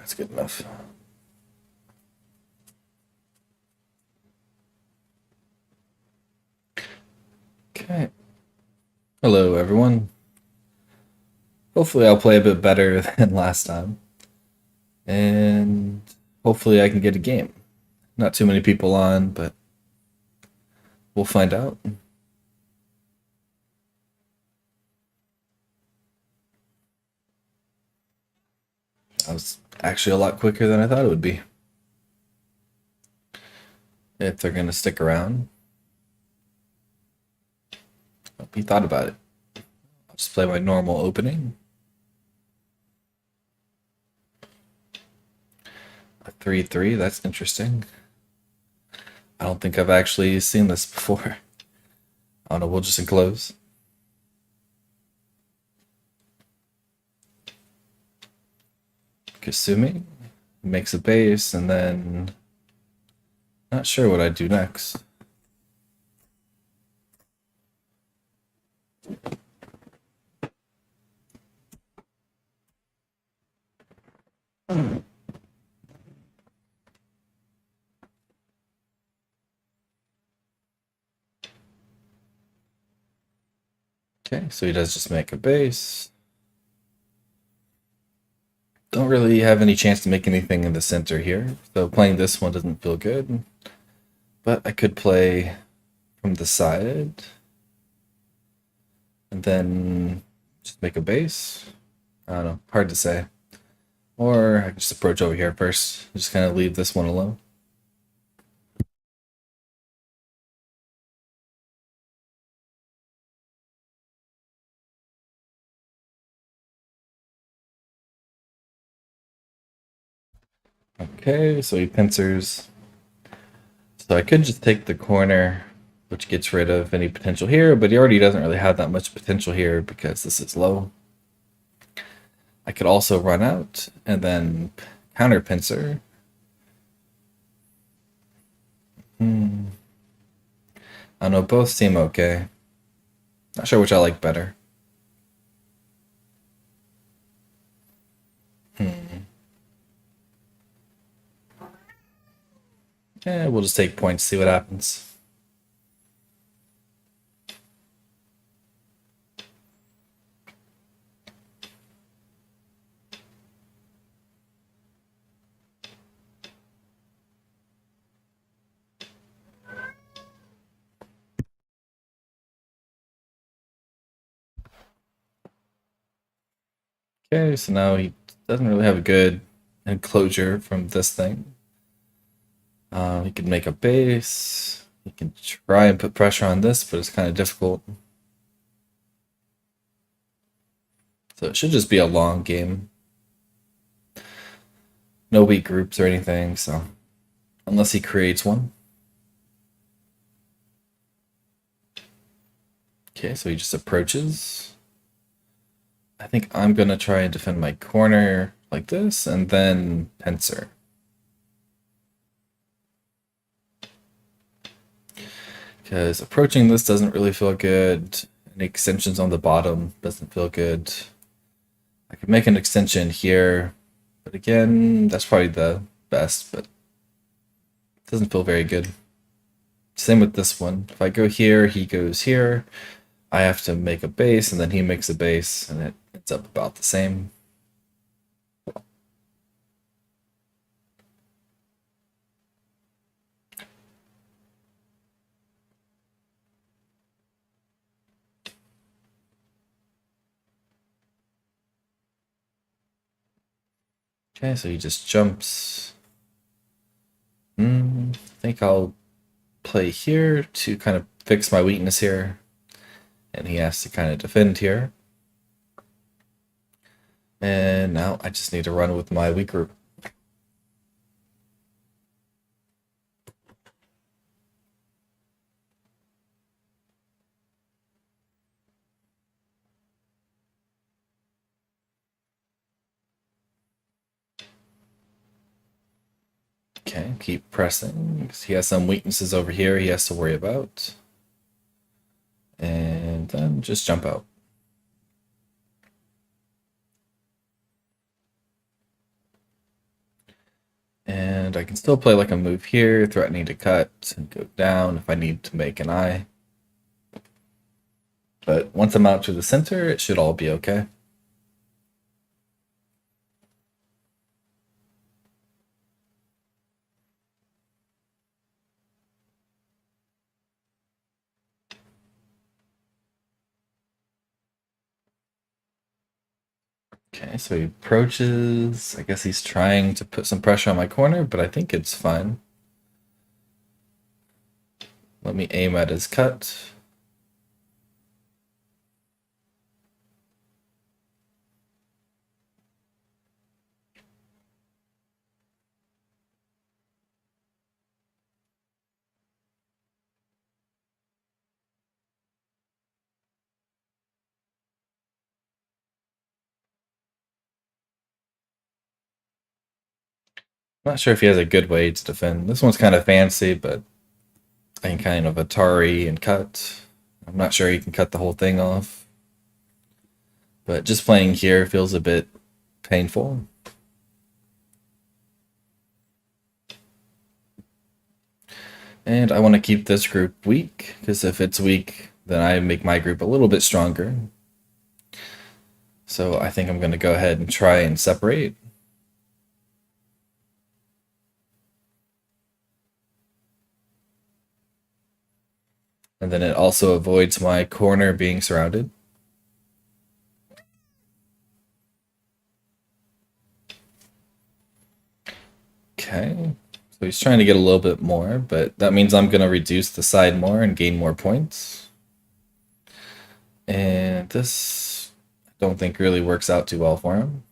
That's good enough. Okay. Hello, everyone. Hopefully, I'll play a bit better than last time. And hopefully, I can get a game. Not too many people on, but we'll find out. That was actually a lot quicker than I thought it would be. If they're going to stick around. Hope you thought about it. I'll just play my normal opening. A 3-3, that's interesting. I don't think I've actually seen this before. I don't know, we'll just enclose. Kasumi makes a base, and then not sure what I'd do next. Okay, so he does just make a base. Don't really have any chance to make anything in the center here, so playing this one doesn't feel good. But I could play from the side and then just make a base. I don't know, hard to say. Or I can just approach over here first, just kind of leave this one alone. Okay, so he pincers. So I could just take the corner, which gets rid of any potential here, but he already doesn't really have that much potential here because this is low. I could also run out and then counter pincer. I don't know, both seem okay. Not sure which I like better. Yeah, we'll just take points, see what happens. Okay, so now he doesn't really have a good enclosure from this thing. He can make a base. He can try and put pressure on this, but it's kind of difficult. So it should just be a long game. No weak groups or anything, so unless he creates one. Okay, so he just approaches. I think I'm gonna try and defend my corner like this, and then pincer. Because approaching this doesn't really feel good. Any extensions on the bottom doesn't feel good. I could make an extension here, but again, that's probably the best, but it doesn't feel very good. Same with this one. If I go here, he goes here. I have to make a base, and then he makes a base, and it ends up about the same. Okay, so he just jumps. I think I'll play here to kind of fix my weakness here. And he has to kind of defend here. And now I just need to run with my weak group. Okay, keep pressing. He has some weaknesses over here he has to worry about. And then just jump out. And I can still play like a move here, threatening to cut and go down if I need to make an eye. But once I'm out to the center, it should all be okay. Okay, so he approaches. I guess he's trying to put some pressure on my corner, but I think it's fine. Let me aim at his cut. Not sure if he has a good way to defend. This one's kind of fancy, but I can kind of Atari and cut. I'm not sure he can cut the whole thing off. But just playing here feels a bit painful. And I want to keep this group weak, because if it's weak, then I make my group a little bit stronger. So I think I'm going to go ahead and try and separate. And then it also avoids my corner being surrounded. Okay, so he's trying to get a little bit more, but that means I'm going to reduce the side more and gain more points. And this, I don't think really works out too well for him,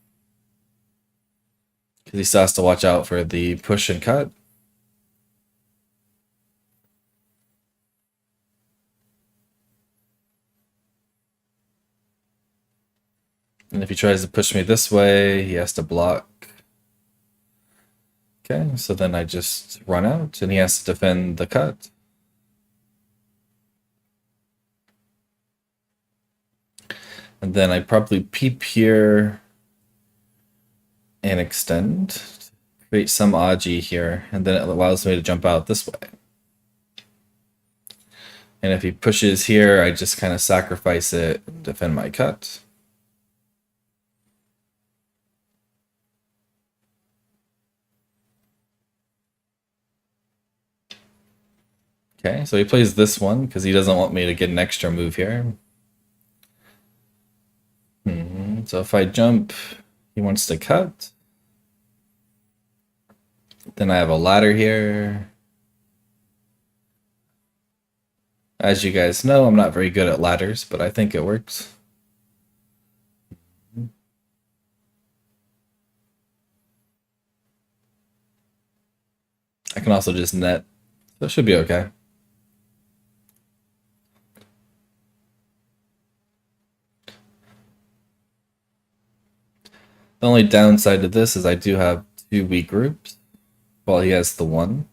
because he still has to watch out for the push and cut. And if he tries to push me this way, he has to block. Okay, so then I just run out, and he has to defend the cut. And then I probably peep here and extend, create some Aji here, and then it allows me to jump out this way. And if he pushes here, I just kind of sacrifice it and defend my cut. Okay, so he plays this one because he doesn't want me to get an extra move here. So if I jump, he wants to cut. Then I have a ladder here. As you guys know, I'm not very good at ladders, but I think it works. I can also just net, so it should be okay. The only downside to this is I do have 2 weak groups, while he has the 1.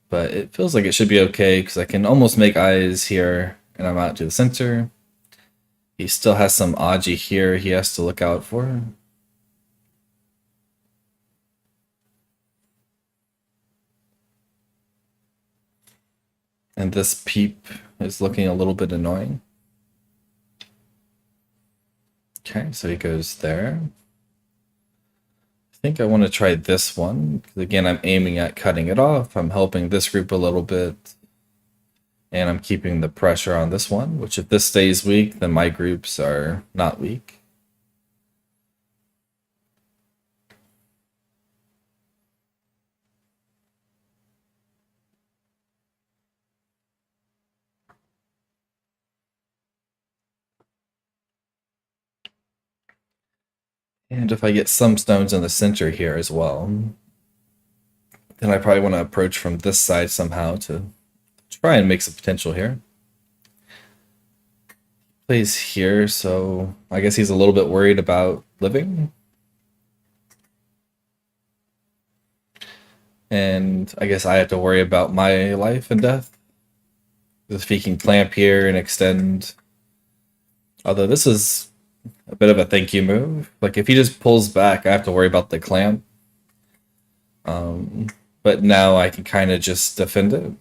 But it feels like it should be okay, because I can almost make eyes here, and I'm out to the center. He still has some Aji here he has to look out for. And this peep is looking a little bit annoying. Okay, so he goes there. I think I want to try this one, because again, I'm aiming at cutting it off. I'm helping this group a little bit. And I'm keeping the pressure on this one, which if this stays weak, then my groups are not weak. And if I get some stones in the center here as well, then I probably want to approach from this side somehow to try and make some potential here. Plays here, so I guess he's a little bit worried about living. And I guess I have to worry about my life and death. If he can clamp here and extend. Although this is a bit of a thank you move. Like if he just pulls back, I have to worry about the clamp. But now I can kind of just defend it.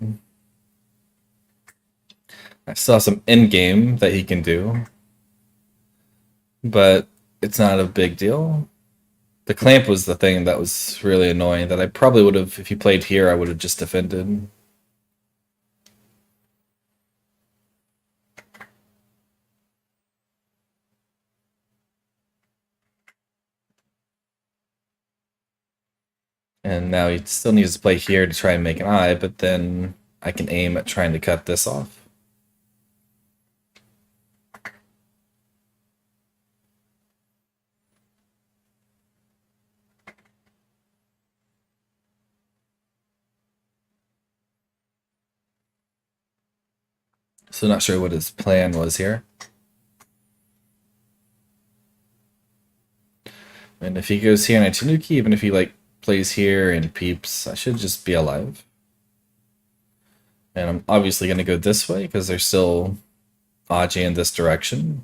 I still have some end game that he can do, but it's not a big deal. The clamp was the thing that was really annoying that I probably would have, if he played here, I would have just defended. And now he still needs to play here to try and make an eye, but then I can aim at trying to cut this off. So not sure what his plan was here. And if he goes here and I Tanuki, even if he like plays here and peeps, I should just be alive. And I'm obviously going to go this way because there's still Aji in this direction.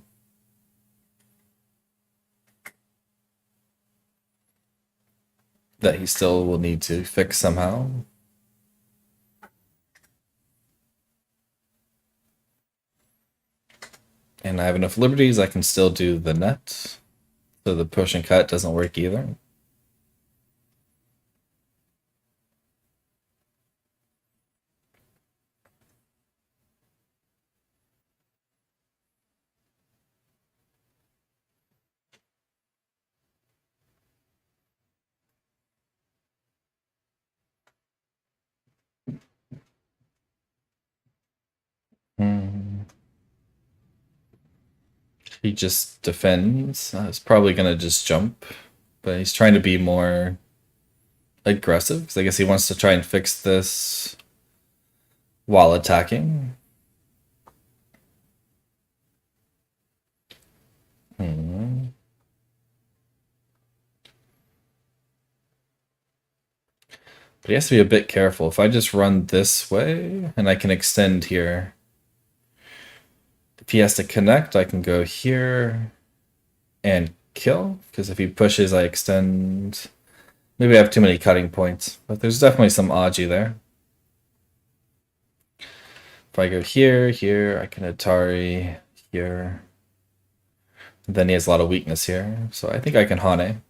That he still will need to fix somehow. And I have enough liberties, I can still do the net. So the push and cut doesn't work either. He just defends. He's probably gonna just jump, but he's trying to be more aggressive because I guess he wants to try and fix this while attacking. But he has to be a bit careful. If I just run this way and I can extend here, if he has to connect, I can go here and kill. Because if he pushes, I extend. Maybe I have too many cutting points, but there's definitely some Aji there. If I go here, here, I can Atari here. Then he has a lot of weakness here, so I think I can Hane.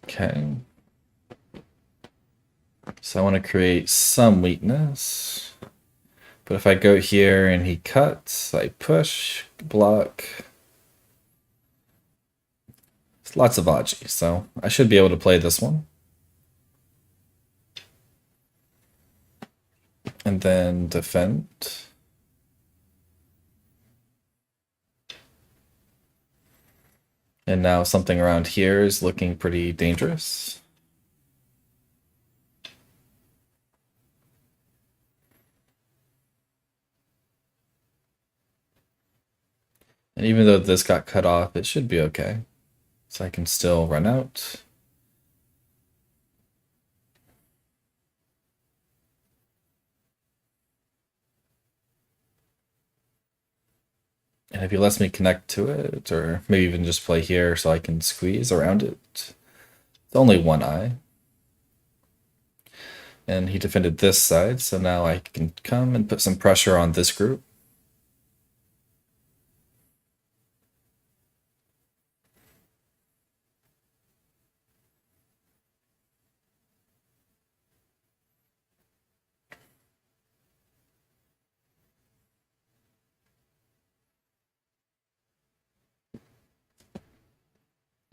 Okay. So I want to create some weakness. But if I go here and he cuts, I push, block. It's lots of Aji, so I should be able to play this one. And then defend. And now something around here is looking pretty dangerous. And even though this got cut off, it should be okay. So I can still run out. And if he lets me connect to it, or maybe even just play here so I can squeeze around it, it's only one eye. And he defended this side, so now I can come and put some pressure on this group.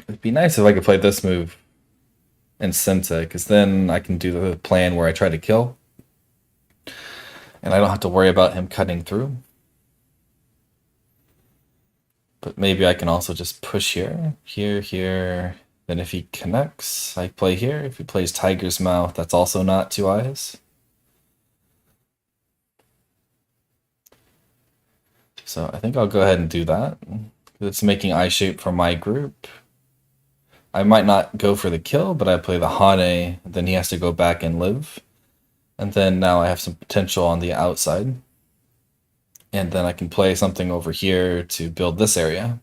It'd be nice if I could play this move and Senta, because then I can do the plan where I try to kill. And I don't have to worry about him cutting through. But maybe I can also just push here, here, here. Then if he connects, I play here. If he plays Tiger's Mouth, that's also not two eyes. So I think I'll go ahead and do that. It's making eye shape for my group. I might not go for the kill, but I play the Hane, then he has to go back and live. And then now I have some potential on the outside. And then I can play something over here to build this area.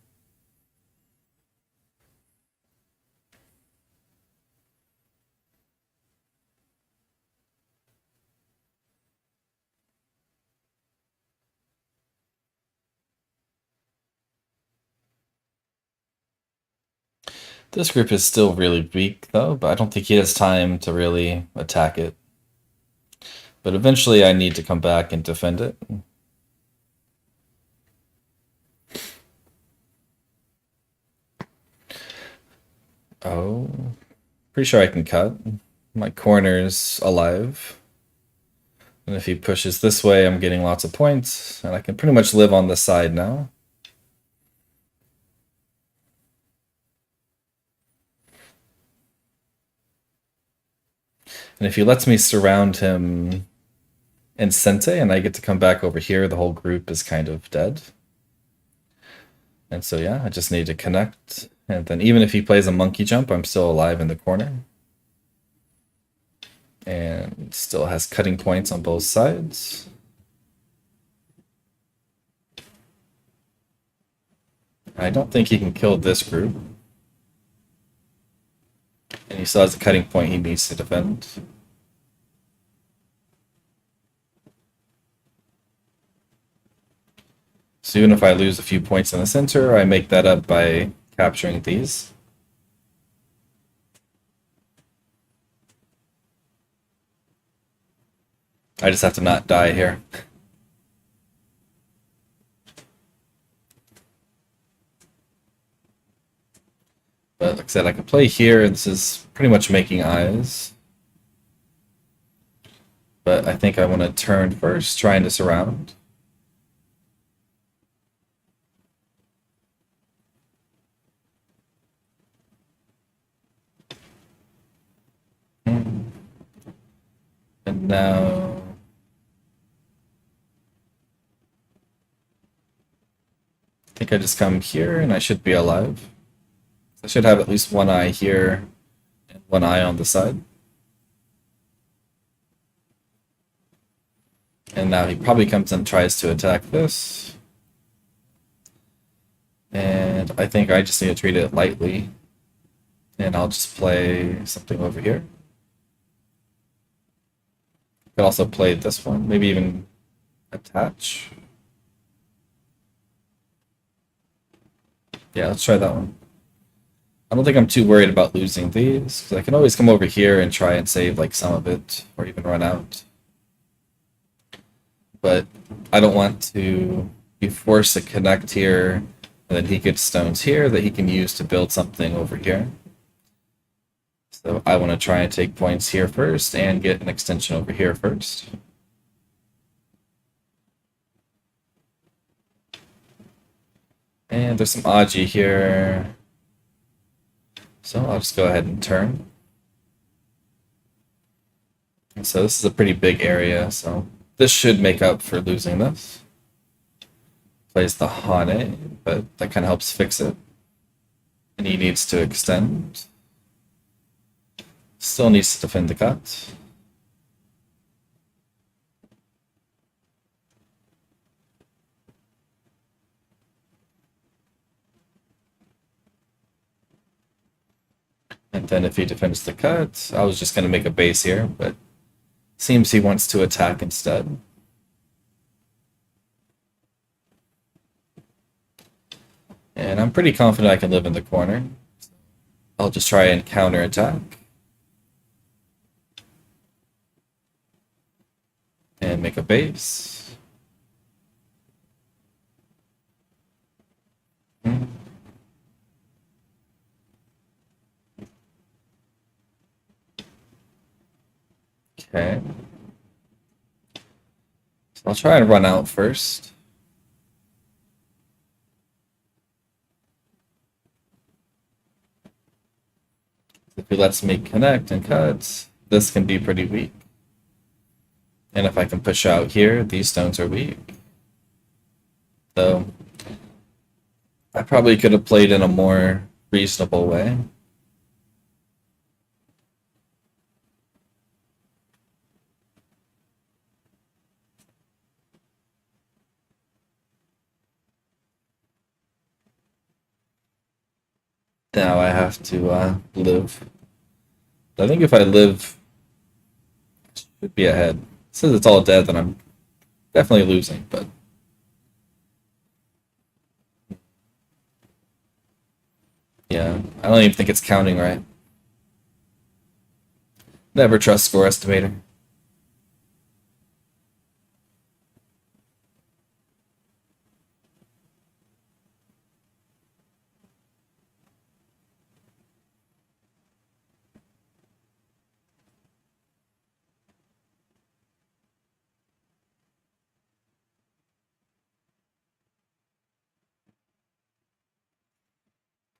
This group is still really weak, though, but I don't think he has time to really attack it. But eventually I need to come back and defend it. Oh, pretty sure I can cut. My corner's alive. And if he pushes this way, I'm getting lots of points, and I can pretty much live on this side now. And if he lets me surround him in Sente and I get to come back over here, the whole group is kind of dead. And so yeah, I just need to connect. And then even if he plays a monkey jump, I'm still alive in the corner. And still has cutting points on both sides. I don't think he can kill this group. And he still has a cutting point he needs to defend. So even if I lose a few points in the center, I make that up by capturing these. I just have to not die here. But like I said, I can play here, and this is pretty much making eyes. But I think I want to turn first, trying to surround. And now I think I just come here and I should be alive. I should have at least one eye here and one eye on the side. And now he probably comes and tries to attack this. And I think I just need to treat it lightly. And I'll just play something over here. Could also play this one, maybe even attach. Yeah, let's try that one. I don't think I'm too worried about losing these, because I can always come over here and try and save like some of it, or even run out. But I don't want to be forced to connect here, and then he gets stones here that he can use to build something over here. So I want to try and take points here first and get an extension over here first. And there's some Aji here. So I'll just go ahead and turn. And so this is a pretty big area, so this should make up for losing this. Plays the Hane, but that kind of helps fix it. And he needs to extend. Still needs to defend the cut. And then if he defends the cut, I was just going to make a base here, but seems he wants to attack instead. And I'm pretty confident I can live in the corner. I'll just try and counterattack. And make a base. Okay. So I'll try and run out first. If he lets me connect and cut, this can be pretty weak. And if I can push out here, these stones are weak. So I probably could have played in a more reasonable way. Now I have to live. I think if I live, I should be ahead. Since it's all dead, then I'm definitely losing. But yeah, I don't even think it's counting right. Never trust score estimator.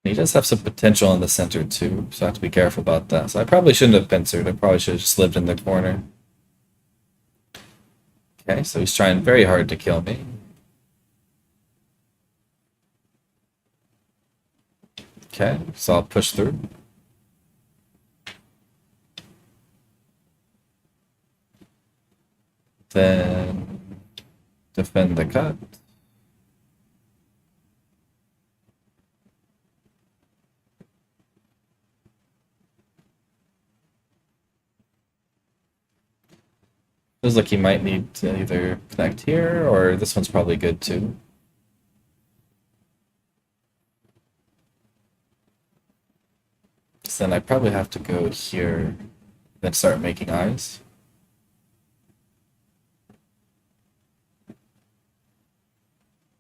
He does have some potential in the center too, so I have to be careful about that. So I probably shouldn't have pincered. I probably should have just lived in the corner. Okay, so he's trying very hard to kill me. Okay, so I'll push through. Then defend the cut. Feels like he might need to either connect here or this one's probably good too. So then I probably have to go here, then start making eyes.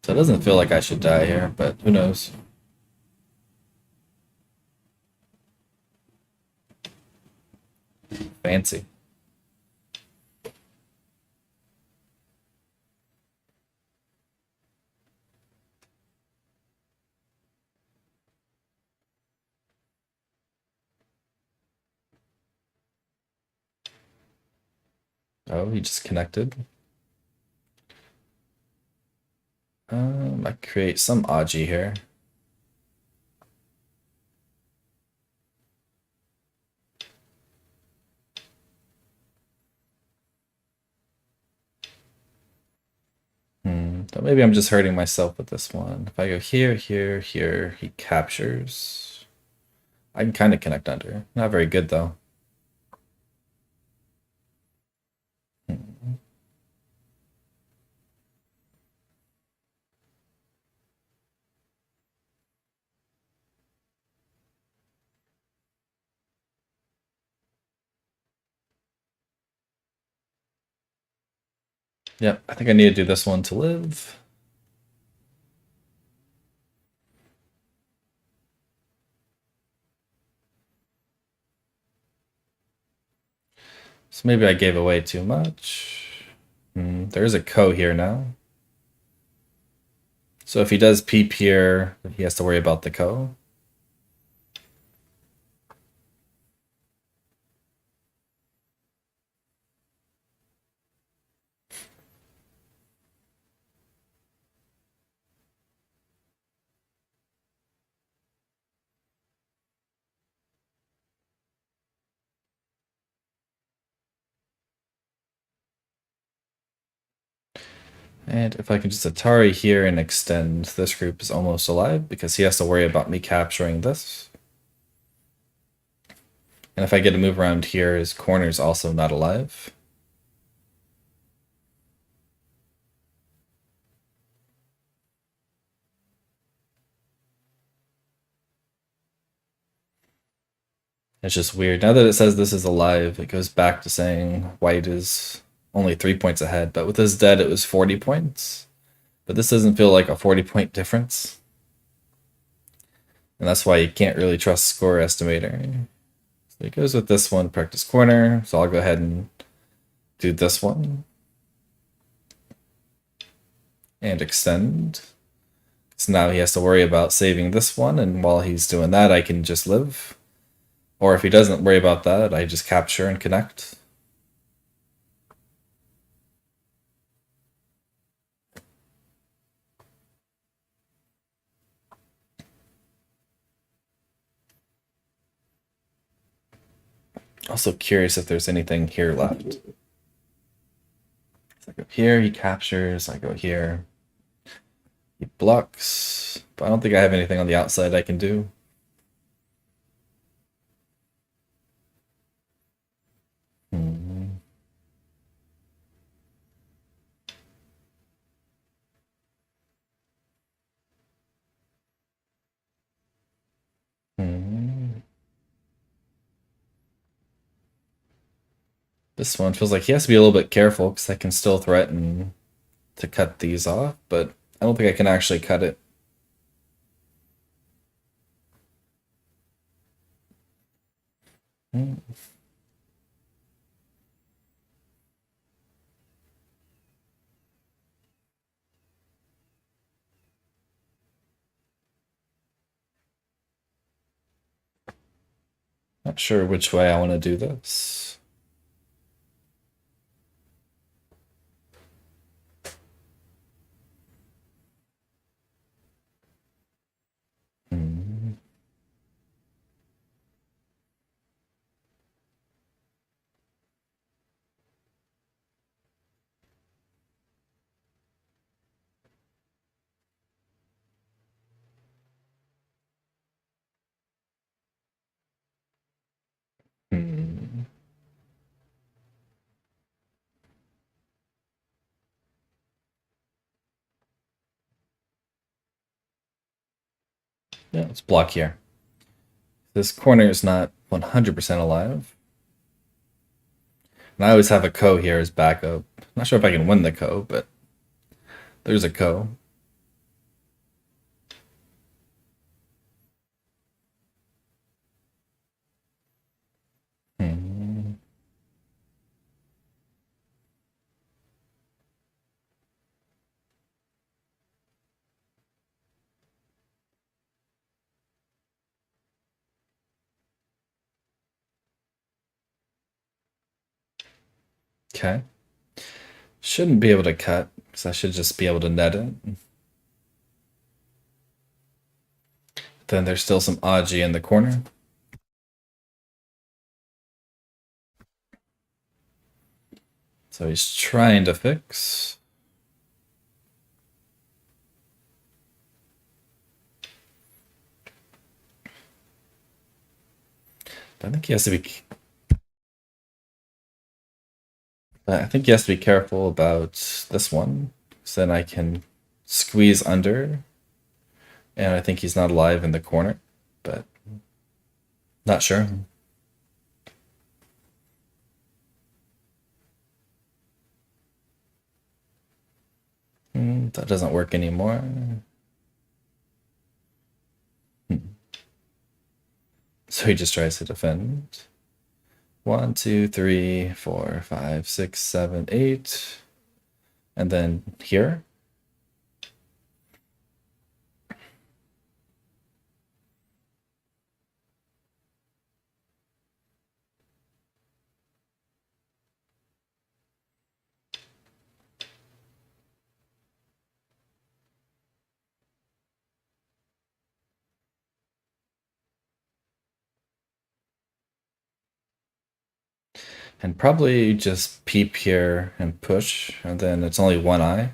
So it doesn't feel like I should die here, but who knows? Fancy. Oh, he just connected. I create some Aji here. So maybe I'm just hurting myself with this one. If I go here, here, here, he captures. I can kind of connect under. Not very good though. Hmm. Yep, I think I need to do this one to live. So maybe I gave away too much. There's a ko here now. So if he does peep here, he has to worry about the ko. And if I can just Atari here and extend, this group is almost alive because he has to worry about me capturing this. And if I get a move around here, his corner is also not alive. It's just weird. Now that it says this is alive, it goes back to saying white is only 3 points ahead. But with this dead, it was 40 points. But this doesn't feel like a 40-point difference. And that's why you can't really trust score estimator. So it goes with this one, practice corner. So I'll go ahead and do this one. And extend. So now he has to worry about saving this one. And while he's doing that, I can just live. Or if he doesn't worry about that, I just capture and connect. Also curious if there's anything here left. So I go here, he captures, I go here. He blocks, but I don't think I have anything on the outside I can do. This one feels like he has to be a little bit careful because I can still threaten to cut these off, but I don't think I can actually cut it. Hmm. Not sure which way I want to do this. Hmm. Hmm. Yeah, let's block here. This corner is not 100% alive. And I always have a ko here as backup. Not sure if I can win the ko, but there's a ko. Hmm. Okay. Shouldn't be able to cut, because I should just be able to net it. Then there's still some Aji in the corner. So he's trying to fix. I think he has to be. I think he has to be careful about this one, so then I can squeeze under, and I think he's not alive in the corner, but not sure. That doesn't work anymore. So he just tries to defend. 1, 2, 3, 4, 5, 6, 7, 8, and then here. And probably just peep here and push, and then it's only one eye.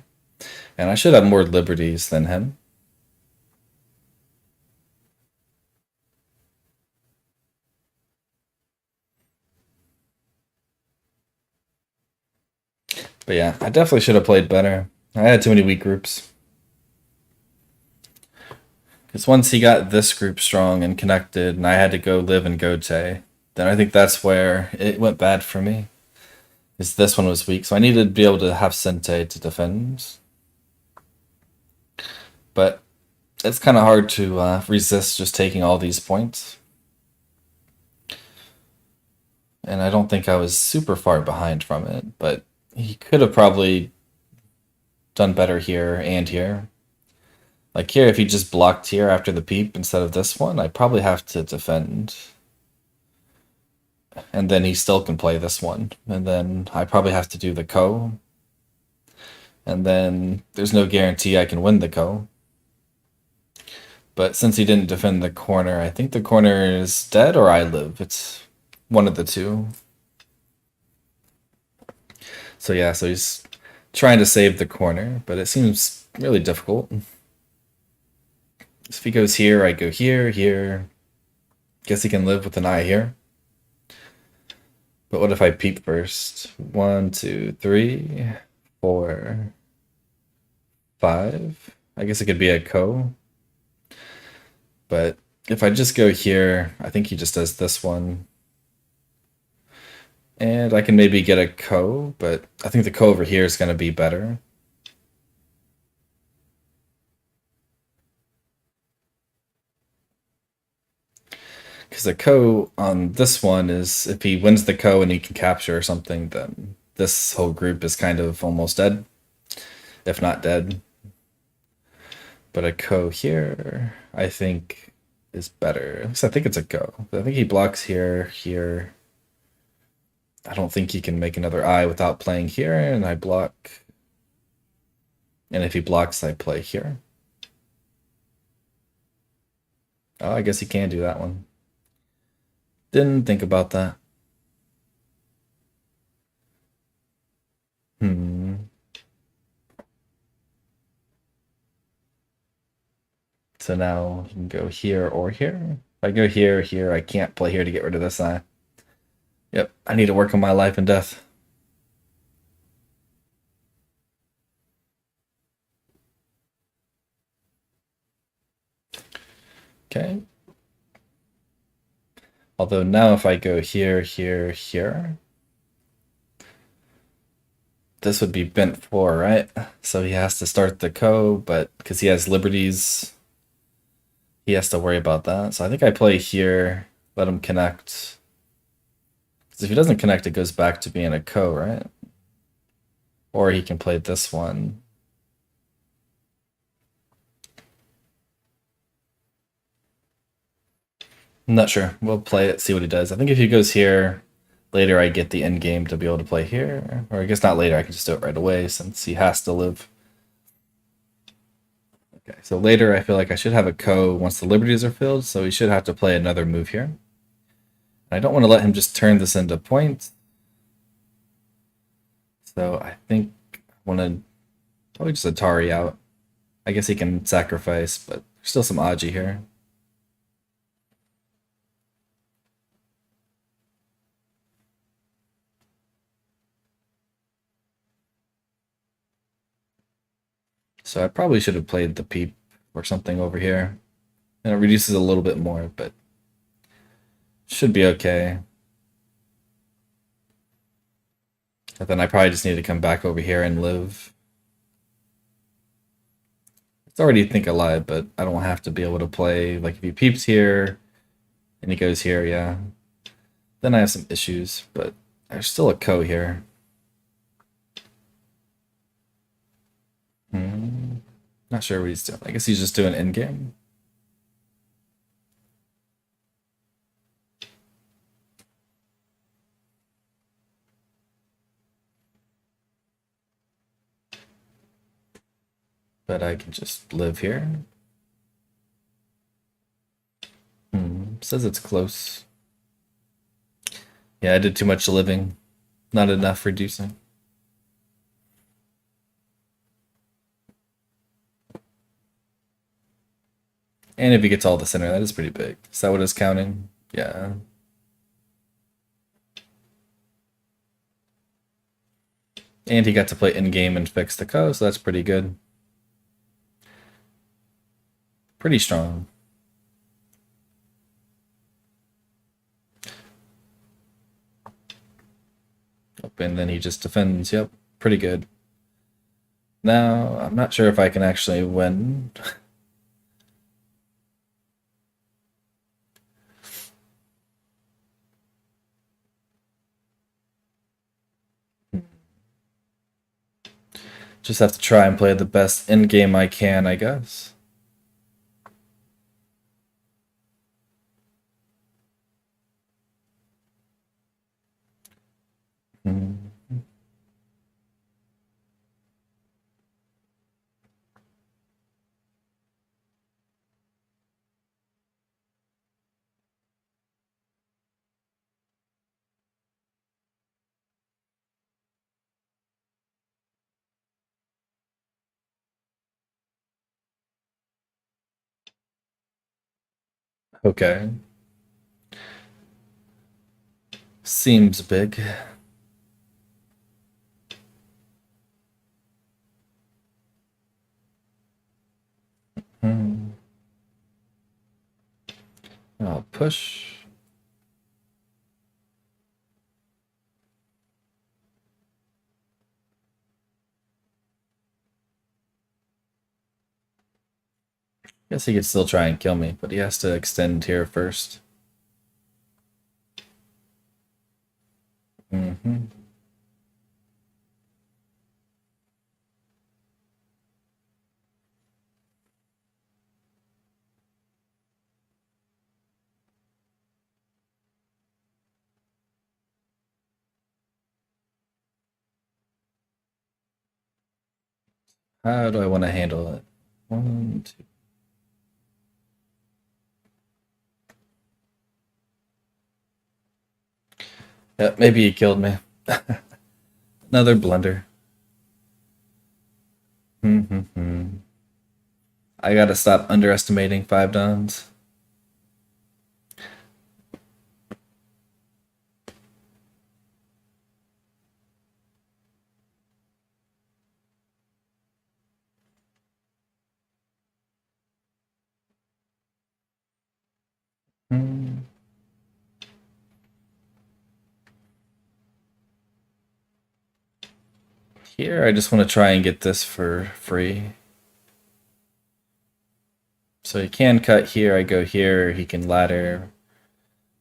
And I should have more liberties than him. But yeah, I definitely should have played better. I had too many weak groups. Because once he got this group strong and connected, and I had to go live in Gote, then I think that's where it went bad for me. Because this one was weak, so I needed to be able to have Sente to defend. But it's kind of hard to resist just taking all these points. And I don't think I was super far behind from it, but he could have probably done better here and here. Like here, if he just blocked here after the peep instead of this one, I probably have to defend. And then he still can play this one. And then I probably have to do the ko. And then there's no guarantee I can win the ko. But since he didn't defend the corner, I think the corner is dead or I live. It's one of the two. So yeah, so he's trying to save the corner, but it seems really difficult. If he goes here, I go here, here. Guess he can live with an eye here. But what if I peep first? 1, 2, 3, 4, 5. I guess it could be a ko. But if I just go here, I think he just does this one. And I can maybe get a ko, but I think the ko over here is going to be better. Because the ko on this one is, if he wins the ko and he can capture or something, then this whole group is kind of almost dead, if not dead. But a ko here, I think, is better. At least I think it's a go. I think he blocks here, here. I don't think he can make another I without playing here, and I block. And if he blocks, I play here. Oh, I guess he can do that one. Didn't think about that. Hmm. So now you can go here or here. If I go here, here, I can't play here to get rid of this I. Yep, I need to work on my life and death. Okay. Although now if I go here, here, here, this would be bent 4, right? So he has to start the ko, but because he has liberties, he has to worry about that. So I think I play here, let him connect. Because if he doesn't connect, it goes back to being a ko, right? Or he can play this one. I'm not sure. We'll play it, see what he does. I think if he goes here, later I get the end game to be able to play here. Or I guess not later, I can just do it right away since he has to live. Okay, so later I feel like I should have a ko once the liberties are filled, so he should have to play another move here. And I don't want to let him just turn this into points. So I think I want to probably just Atari out. I guess he can sacrifice, but there's still some Aji here. So I probably should have played the peep or something over here. And it reduces a little bit more, but should be okay. And then I probably just need to come back over here and live. It's already think alive, but I don't have to be able to play. Like if he peeps here and he goes here, yeah. Then I have some issues, but there's still a ko here. Not sure what he's doing. I guess he's just doing end game. But I can just live here. Says it's close. Yeah, I did too much living. Not enough reducing. And if he gets all the center, that is pretty big. Is that what it's counting? Yeah. And he got to play in-game and fix the ko, so that's pretty good. Pretty strong. And then he just defends. Yep, pretty good. Now, I'm not sure if I can actually win. Just have to try and play the best end game I can, I guess. Okay. Seems big. I'll push. Guess he could still try and kill me, but he has to extend here first. Mm-hmm. How do I want to handle it? One, two. Yeah, maybe he killed me. Another blunder. Mm-hmm. I gotta stop underestimating 5 dons. Mm. Here, I just want to try and get this for free. So he can cut here, I go here, he can ladder.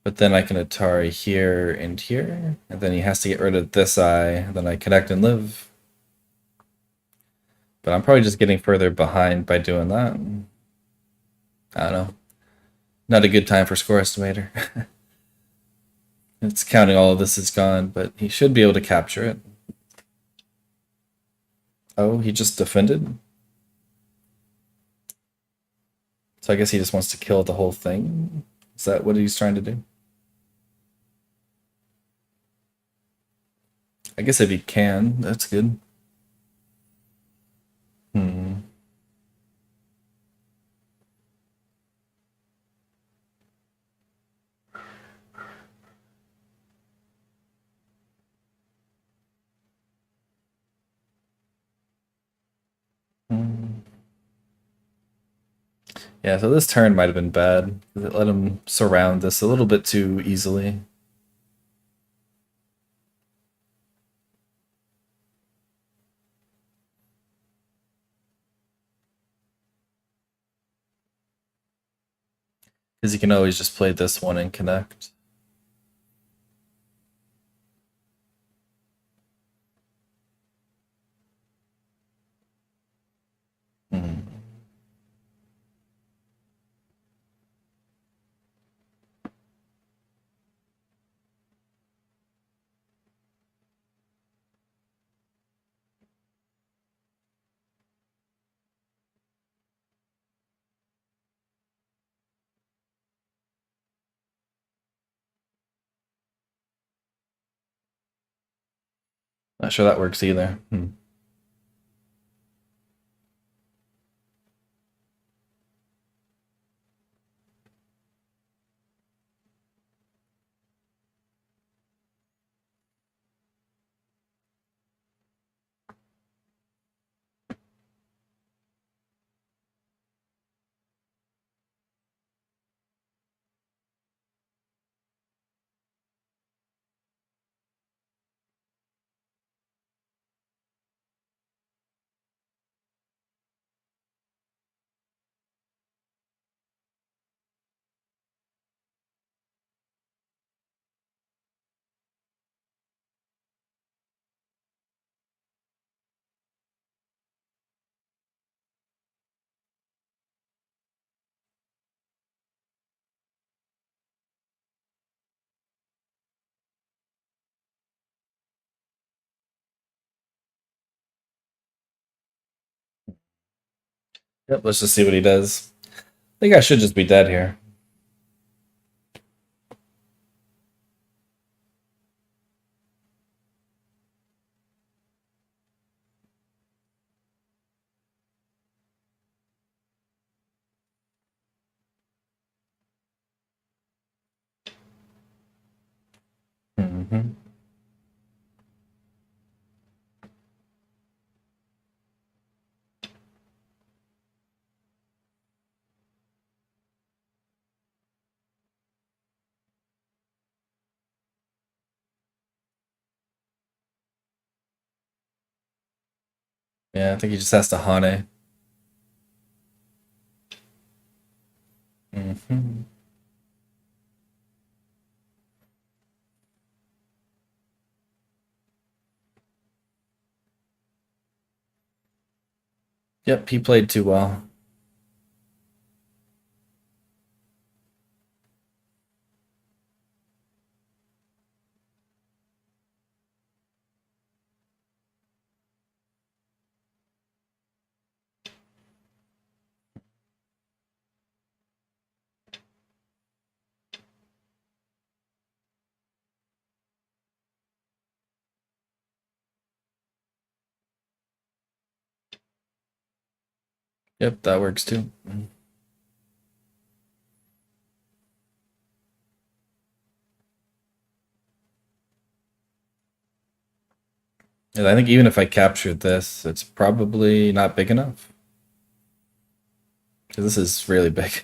But then I can Atari here and here. And then he has to get rid of this eye. Then I connect and live. But I'm probably just getting further behind by doing that. I don't know. Not a good time for score estimator. It's counting all of this is gone, but he should be able to capture it. Oh, he just defended? So I guess he just wants to kill the whole thing? Is that what he's trying to do? I guess if he can, that's good. Hmm. Hmm. Yeah, so this turn might have been bad. It let him surround this a little bit too easily. Because he can always just play this one and connect. Hmm. Not sure that works either. Hmm. Yep, let's just see what he does. I think I should just be dead here. Hmm. Yeah, I think he just has to Hane. Hmm. Yep, he played too well. Yep, that works too. And I think even if I captured this, it's probably not big enough. Because this is really big.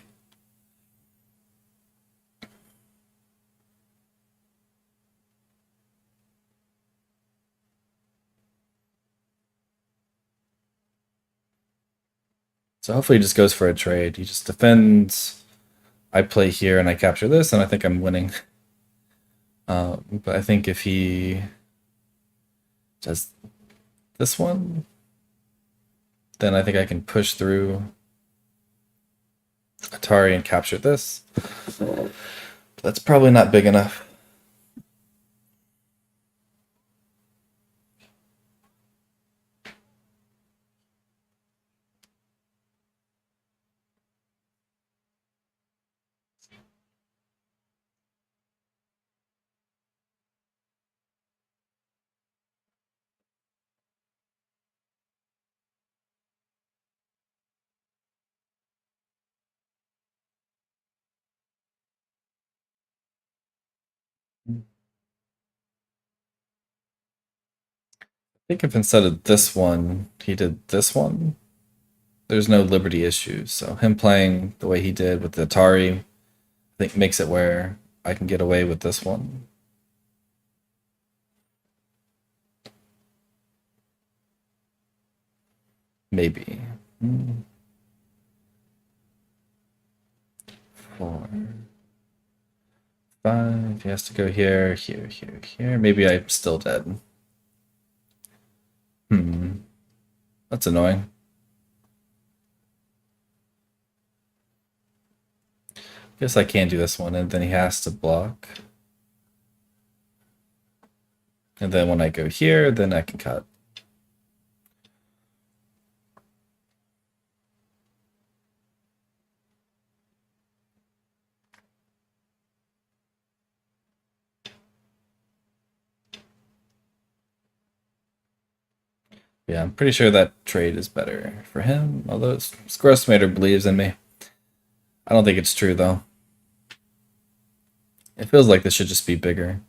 So hopefully he just goes for a trade. He just defends. I play here and I capture this, and I think I'm winning. But I think if he does this one, then I think I can push through Atari and capture this. That's probably not big enough. I think if instead of this one, he did this one, there's no liberty issues. So him playing the way he did with the Atari, I think makes it where I can get away with this one. Maybe. 4, 5. He has to go here, here, here, here. Maybe I'm still dead. Hmm. That's annoying. Guess I can't do this one, and then he has to block. And then when I go here, then I can cut. Yeah, I'm pretty sure that trade is better for him, although Squirrelmator believes in me. I don't think it's true, though. It feels like this should just be bigger.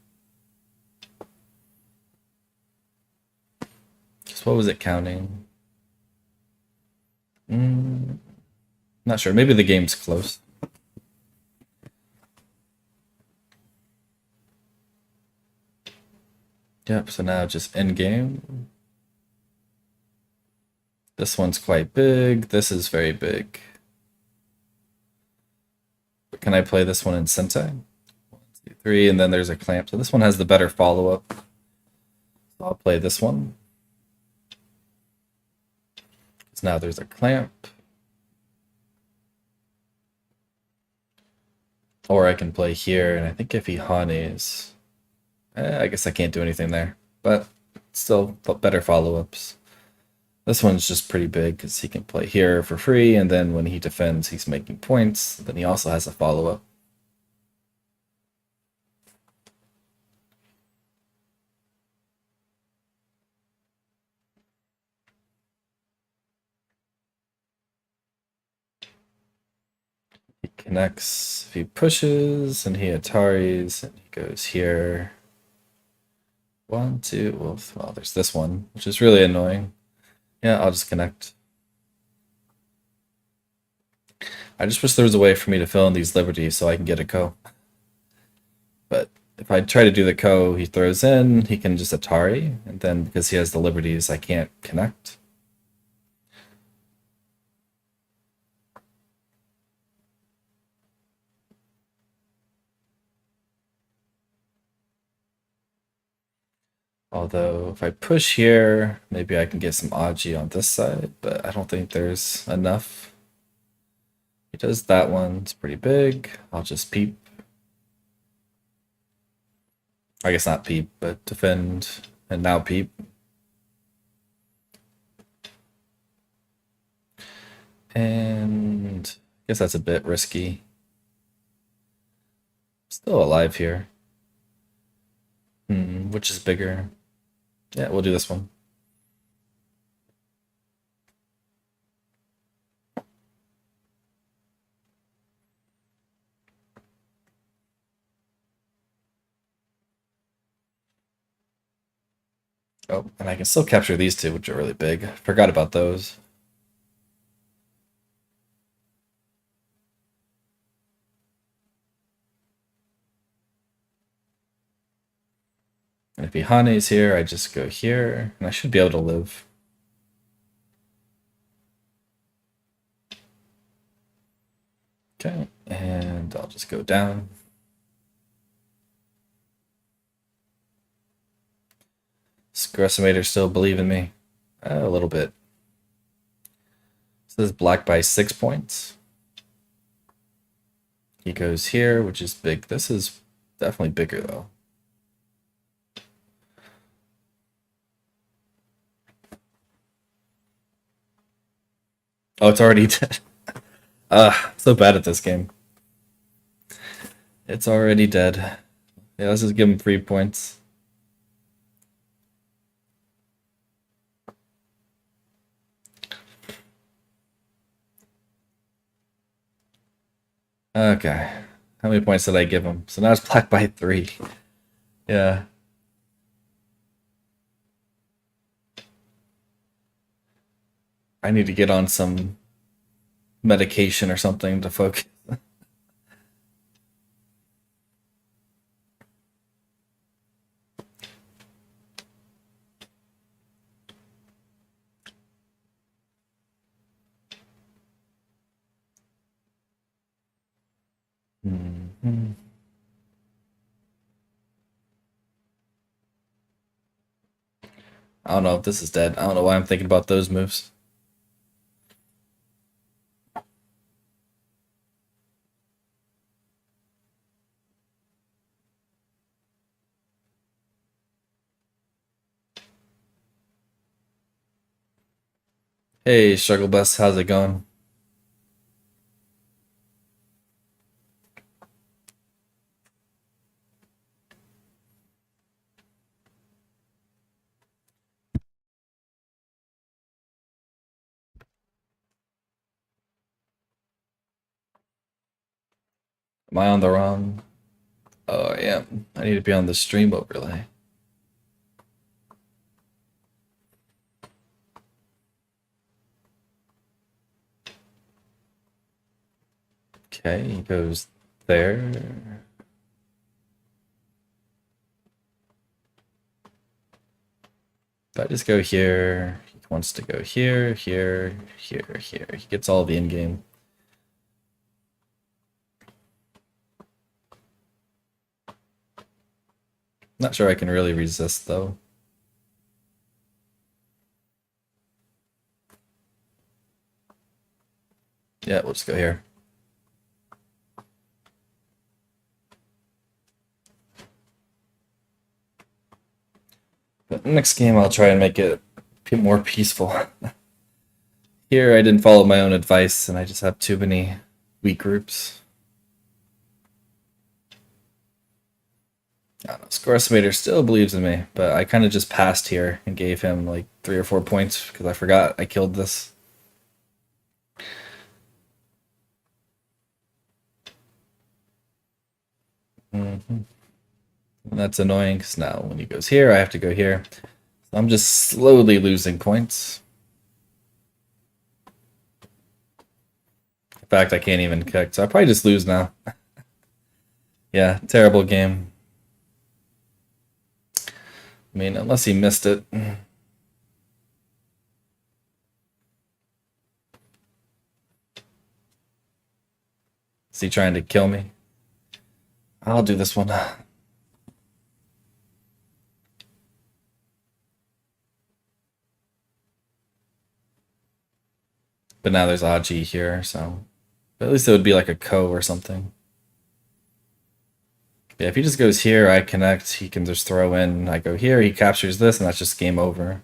Just what was it counting? Not sure. Maybe the game's close. Yep, so now just end game. This one's quite big. This is very big. But can I play this one in Sentai? 1, 2, 3, and then there's a clamp. So this one has the better follow-up. So I'll play this one. So now there's a clamp. Or I can play here, and I think if he Hanes, I guess I can't do anything there. But still better follow-ups. This one's just pretty big because he can play here for free, and then when he defends, he's making points. Then he also has a follow-up. He connects, if he pushes, and he Ataris, and he goes here. 1, 2, well, there's this one, which is really annoying. Yeah, I'll just connect. I just wish there was a way for me to fill in these liberties so I can get a ko. But if I try to do the ko, he throws in, he can just Atari, and then because he has the liberties, I can't connect. Although if I push here, maybe I can get some Aji on this side, but I don't think there's enough. He does that one, it's pretty big. I'll just peep. I guess not peep, but defend, and now peep. And I guess that's a bit risky. Still alive here. Which is bigger? Yeah, we'll do this one. Oh, and I can still capture these two, which are really big. Forgot about those. And if he Hane's here, I just go here, and I should be able to live. Okay, and I'll just go down. Scressimator still believe in me. A little bit. So this is black by 6 points. He goes here, which is big. This is definitely bigger, though. Oh, it's already dead. So bad at this game. It's already dead. Yeah, let's just give him 3 points. Okay. How many points did I give him? So now it's black by 3. Yeah. I need to get on some medication or something to focus. Mhm. I don't know if this is dead. I don't know why I'm thinking about those moves. Hey, Struggle Bus, how's it going? Am I on the wrong? Oh, I am. I need to be on the stream overlay. Okay, he goes there. If I just go here, he wants to go here, here, here, here. He gets all the in-game. Not sure I can really resist, though. Yeah, we'll just go here. But next game, I'll try and make it more peaceful. Here, I didn't follow my own advice, and I just have too many weak groups. I don't know. Score estimator still believes in me, but I kind of just passed here and gave him like 3 or 4 points because I forgot I killed this. And that's annoying because now when he goes here, I have to go here. So I'm just slowly losing points. In fact, I can't even kick, so I probably just lose now. Yeah, terrible game. I mean, unless he missed it. Is he trying to kill me? I'll do this one. But now there's Aji here, so but at least it would be like a ko or something. Yeah, if he just goes here, I connect, he can just throw in, I go here, he captures this, and that's just game over.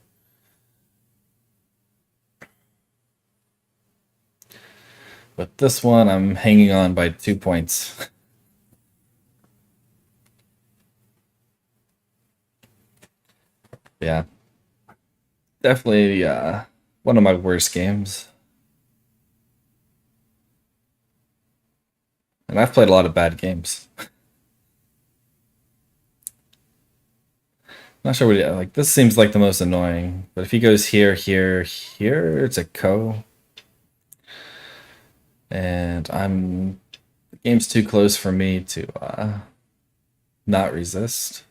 But this one, I'm hanging on by 2 points. Yeah, definitely one of my worst games. And I've played a lot of bad games. Not sure what like. This seems like the most annoying. But if he goes here, here, here, it's a ko. And the game's too close for me to not resist.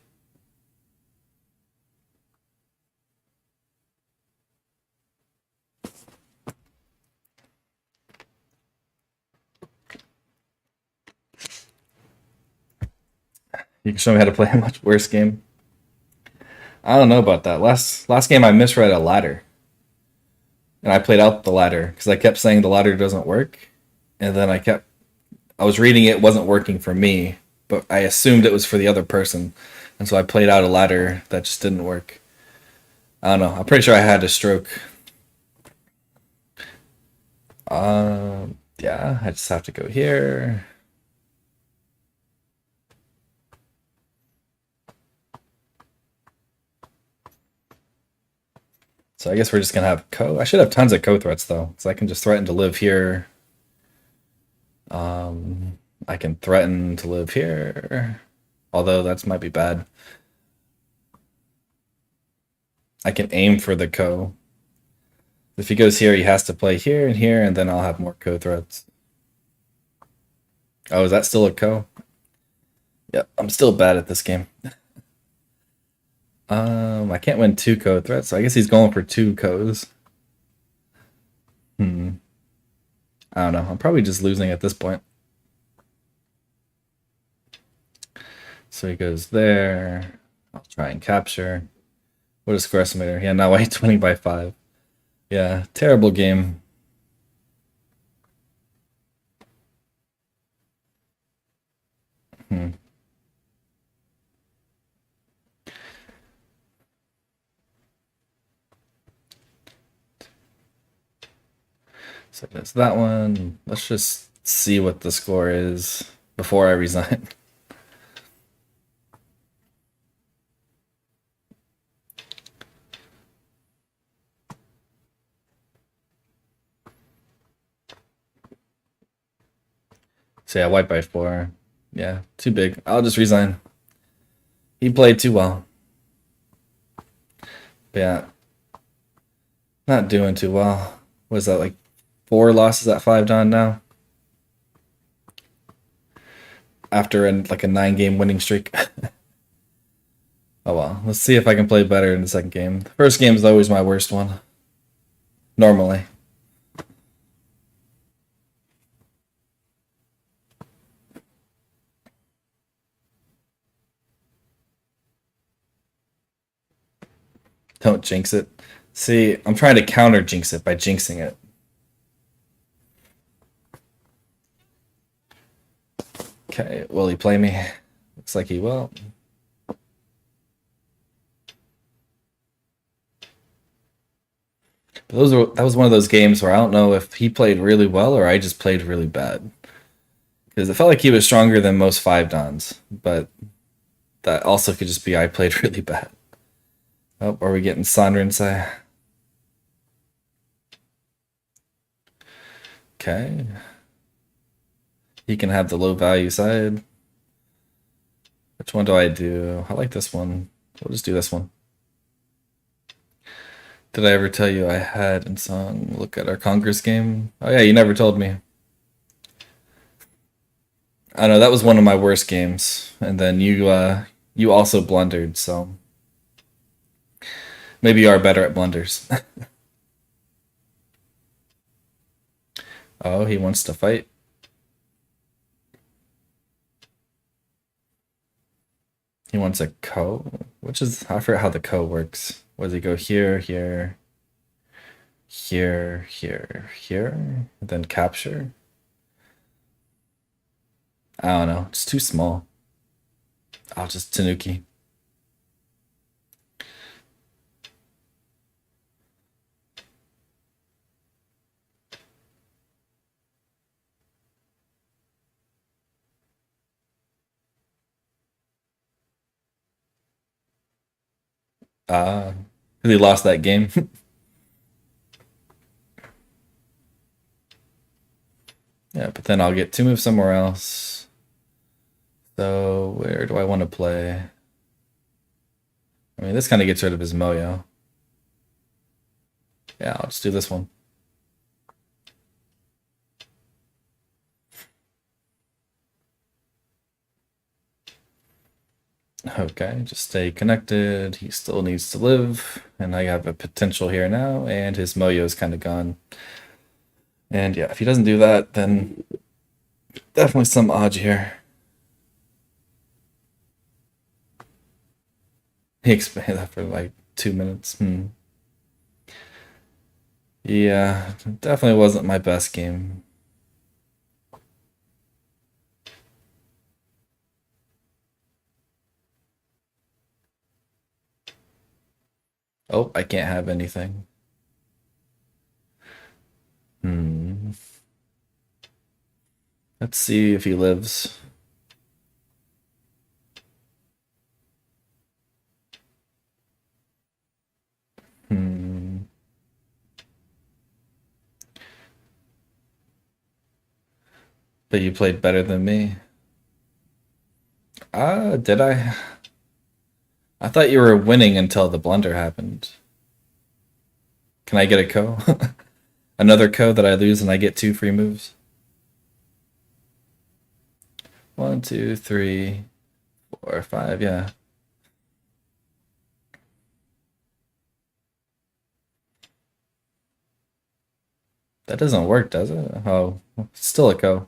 You can show me how to play a much worse game. I don't know about that. Last game I misread a ladder, and I played out the ladder because I kept saying the ladder doesn't work, and then I was reading it wasn't working for me, but I assumed it was for the other person, and so I played out a ladder that just didn't work. I don't know. I'm pretty sure I had a stroke. Yeah, I just have to go here. So I guess we're just gonna have ko. I should have tons of ko threats though, so I can just threaten to live here. I can threaten to live here, although that might be bad. I can aim for the ko. If he goes here, he has to play here and here, and then I'll have more ko threats. Oh, is that still a ko? Yep, I'm still bad at this game. I can't win 2 ko threats, so I guess he's going for 2 kos. I don't know. I'm probably just losing at this point. So he goes there. I'll try and capture. What is score estimator? Yeah, now I 20 by 5. Yeah, terrible game. So that's that one. Let's just see what the score is before I resign. So yeah, white by 4. Yeah, too big. I'll just resign. He played too well. But yeah, not doing too well. Was that like 4 losses at 5 Don now? After like a 9-game winning streak. Oh well, let's see if I can play better in the second game. The first game is always my worst one. Normally. Don't jinx it. See, I'm trying to counter jinx it by jinxing it. Okay, will he play me? Looks like he will. That was one of those games where I don't know if he played really well or I just played really bad. Because it felt like he was stronger than most 5 Dons, but that also could just be I played really bad. Oh, are we getting Sanrinsai? Okay. He can have the low value side. Which one do I do? I like this one. We'll just do this one. Did I ever tell you I had in song look at our Congress game? Oh yeah, you never told me. I know that was one of my worst games, and then you also blundered, so maybe you are better at blunders. Oh, he wants to fight. He wants a ko, which is I forget how the ko works. What does he go here, here? here, here, here, and then capture. I don't know. It's too small. I'll just Tanuki. Because he lost that game. Yeah, but then I'll get two moves somewhere else. So where do I want to play? I mean, this kind of gets rid of his Moyo. Yeah, I'll just do this one. Okay, just stay connected. He still needs to live, and I have a potential here now, and his Moyo is kind of gone. And yeah, if he doesn't do that, then definitely some odds here. He expanded that for like 2 minutes. Yeah, definitely wasn't my best game. Oh, I can't have anything. Hmm. Let's see if he lives. Hmm. But you played better than me. Did I? I thought you were winning until the blunder happened. Can I get a ko? Another ko that I lose and I get 2 free moves? 1, 2, 3, 4, 5, yeah. That doesn't work, does it? Oh, it's still a ko.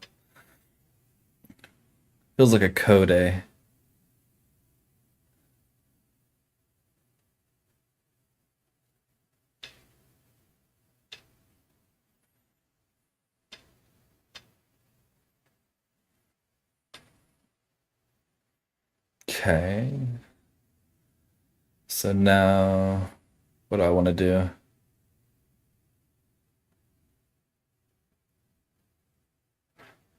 Feels like a ko day. Okay. So now, what do I want to do?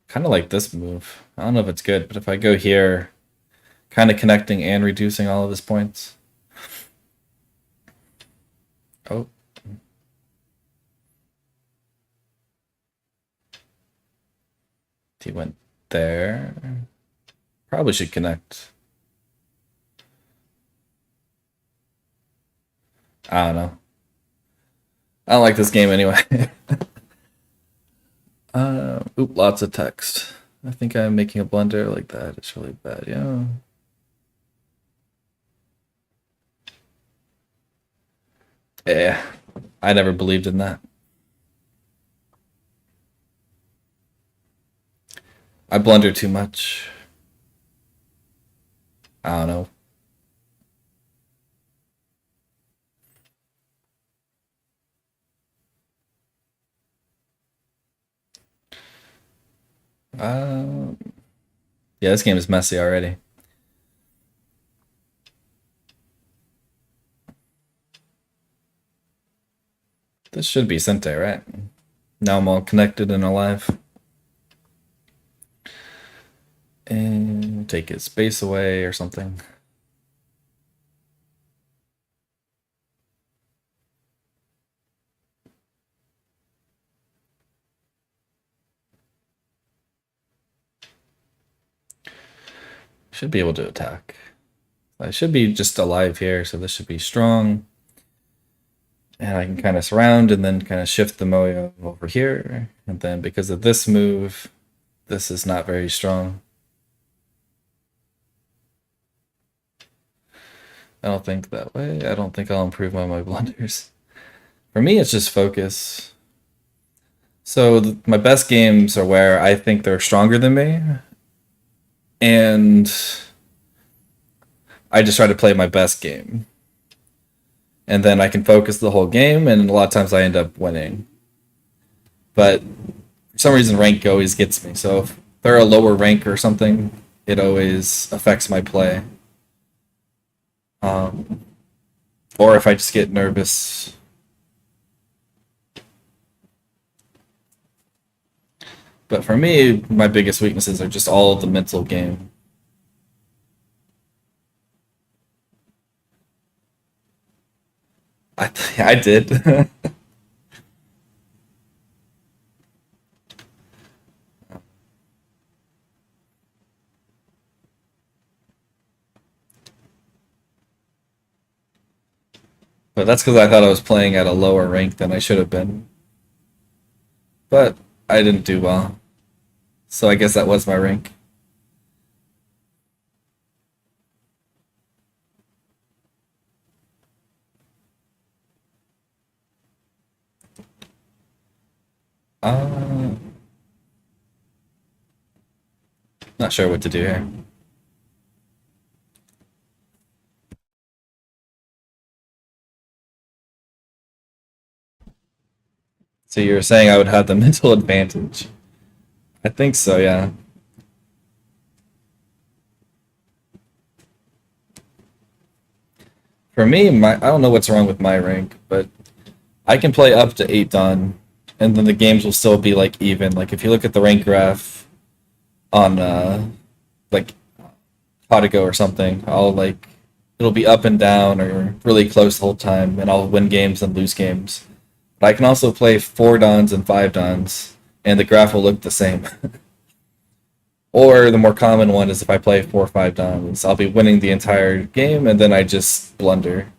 Kind of like this move. I don't know if it's good, but if I go here, kind of connecting and reducing all of his points. Oh. He went there. Probably should connect. I don't know. I don't like this game anyway. Lots of text. I think I'm making a blunder like that. It's really bad, yeah. Yeah, I never believed in that. I blunder too much. I don't know. Um, yeah, this game is messy already. This should be Sente, right? Now I'm all connected and alive. And take his space away or something. Should be able to attack. I should be just alive here, so this should be strong. And I can kind of surround and then kind of shift the Moyo over here. And then because of this move, this is not very strong. I don't think that way. I don't think I'll improve on my blunders. For me, it's just focus. So my best games are where I think they're stronger than me. And I just try to play my best game. and then I can focus the whole game, and a lot of times I end up winning. But for some reason, rank always gets me. So if they're a lower rank or something, it always affects my play. Um, or if I just get nervous. But for me, my biggest weaknesses are just all of the mental game. I did. But that's because I thought I was playing at a lower rank than I should have been. But I didn't do well. So I guess that was my rank. Uh, Not sure what to do here. So you were saying I would have the mental advantage. I think so, yeah. For me, my I don't know what's wrong with my rank, but I can play up to 8 done, and then the games will still be like even. Like if you look at the rank graph on like how to go or something, I'll like it'll be up and down or really close the whole time, and I'll win games and lose games. But I can also play 4 dons and 5 dons, and the graph will look the same. Or the more common one is if I play 4 or 5 dons, I'll be winning the entire game, and then I just blunder.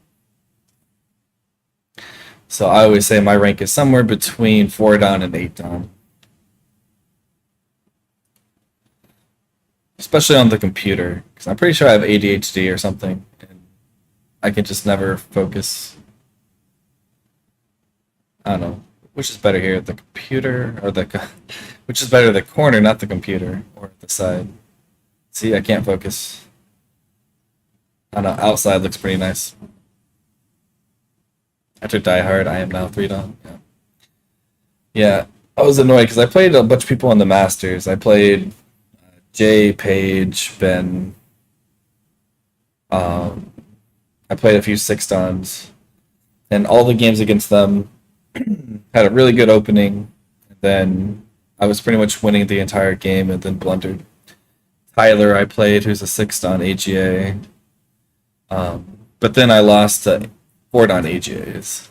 So I always say my rank is somewhere between 4 don and 8 don, especially on the computer, because I'm pretty sure I have ADHD or something, and I can just never focus. I don't know which is better here, the computer or which is better, the corner, not the computer, or the side. See, I can't focus. I don't know. Outside looks pretty nice. After Die Hard, I am now 3 don. Yeah. Yeah, I was annoyed because I played a bunch of people on the Masters. I played Jay, Page, Ben. Um, I played a few 6 dons, and all the games against them had a really good opening. And then I was pretty much winning the entire game, and then blundered. Tyler, I played, who's a 6 don AGA. But then I lost to 4 don AGAs.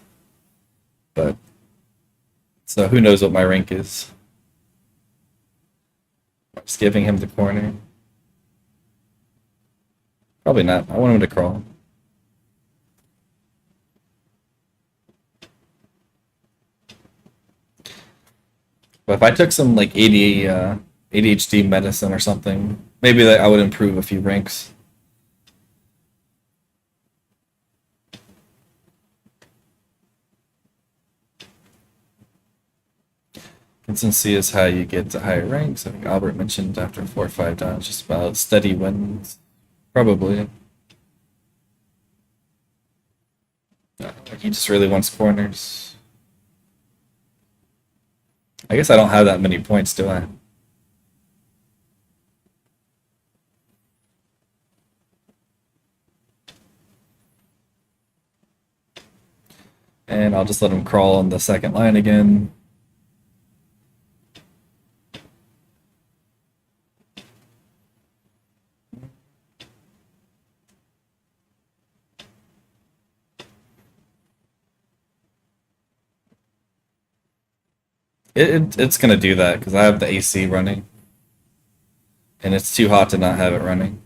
But so who knows what my rank is? Just giving him the corner. Probably not. I want him to crawl. But if I took some like ADHD medicine or something, maybe that I would improve a few ranks. Consistency is how you get to higher ranks. I think Albert mentioned after 4 or 5 downs, just about steady wins. Probably. Like he just really wants corners. I guess I don't have that many points, do I? And I'll just let him crawl on the second line again. It's gonna do that because I have the AC running, and it's too hot to not have it running.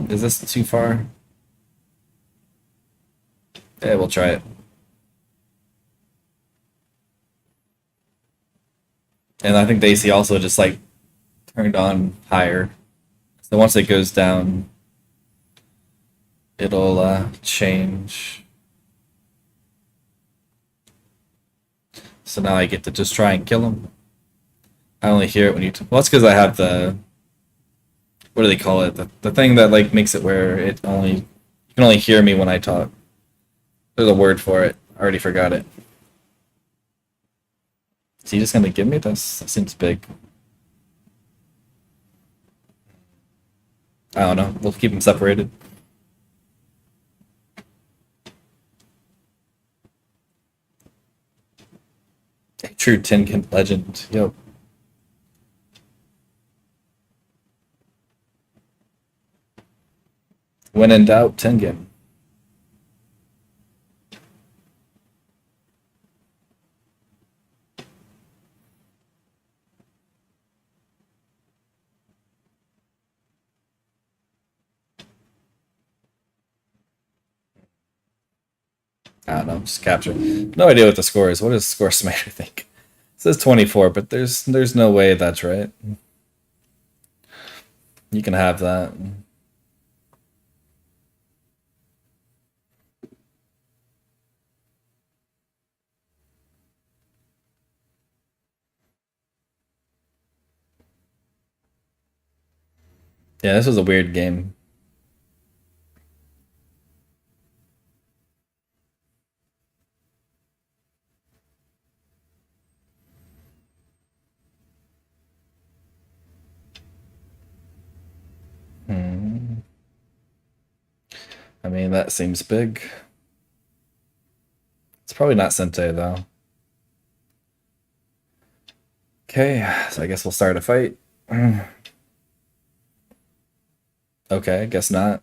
Is this too far? Yeah, we'll try it. And I think the AC also just like turned on higher. So once it goes down, it'll change. So now I get to just try and kill him. I only hear it when you. Well, that's because I have the what do they call it? The thing that like makes it where it only you can only hear me when I talk. There's a word for it. I already forgot it. Is he just gonna give me this? That seems big. I don't know. We'll keep them separated. A true Tinkin legend. Yep. When in doubt, Tengen. I don't know. Just capture. No idea what the score is. What does Score Smatter think? It says 24, but there's no way that's right. You can have that. Yeah, this was a weird game. Hmm. I mean, that seems big. It's probably not Sente though. Okay, so I guess we'll start a fight. Okay, guess not.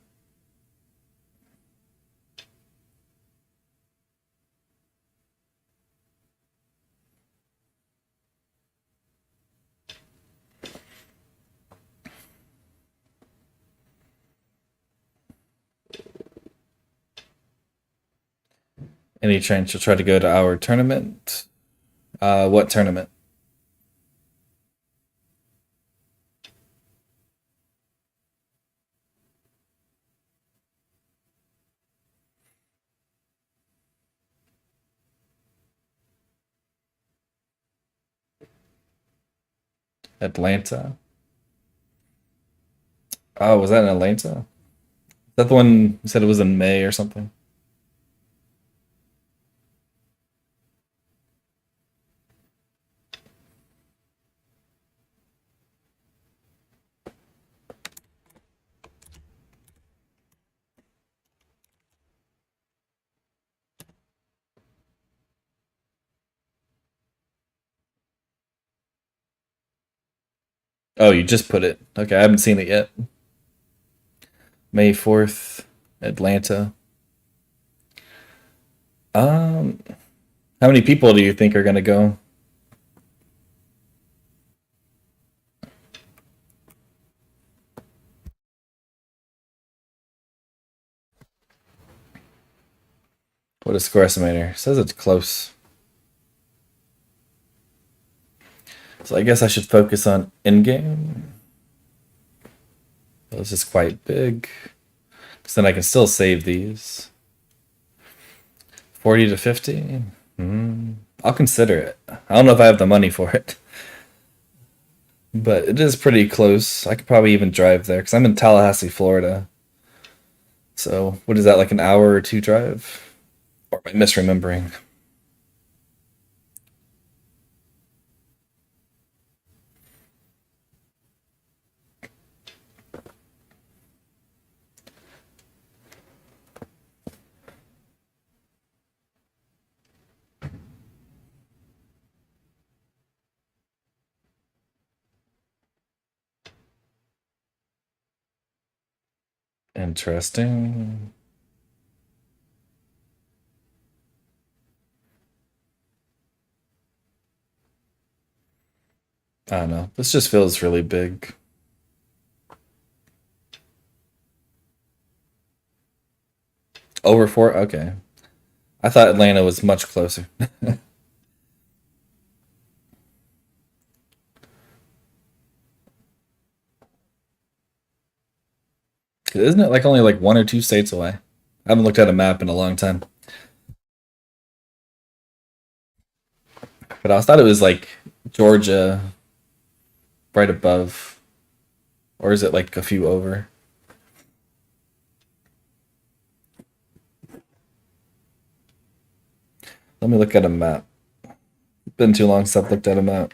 Any chance you'll try to go to our tournament? What tournament? Atlanta. Oh, was that in Atlanta? Is that the one you said it was in May or something? Oh, you just put it. Okay, I haven't seen it yet. May 4th, Atlanta. Um, how many people do you think are gonna go? What is score estimator? It says it's close. So I guess I should focus on in-game. Well, this is quite big. Because then I can still save these. 40 to 50? I'll consider it. I don't know if I have the money for it. But it is pretty close. I could probably even drive there because I'm in Tallahassee, Florida. So what is that, like an hour or two drive? Or am I misremembering? Interesting. I don't know. This just feels really big. Over four? Okay. I thought Atlanta was much closer. Isn't it like only like one or two states away? I haven't looked at a map in a long time. But I thought it was like Georgia right above. Or is it like a few over? Let me look at a map. It's been too long since I've looked at a map.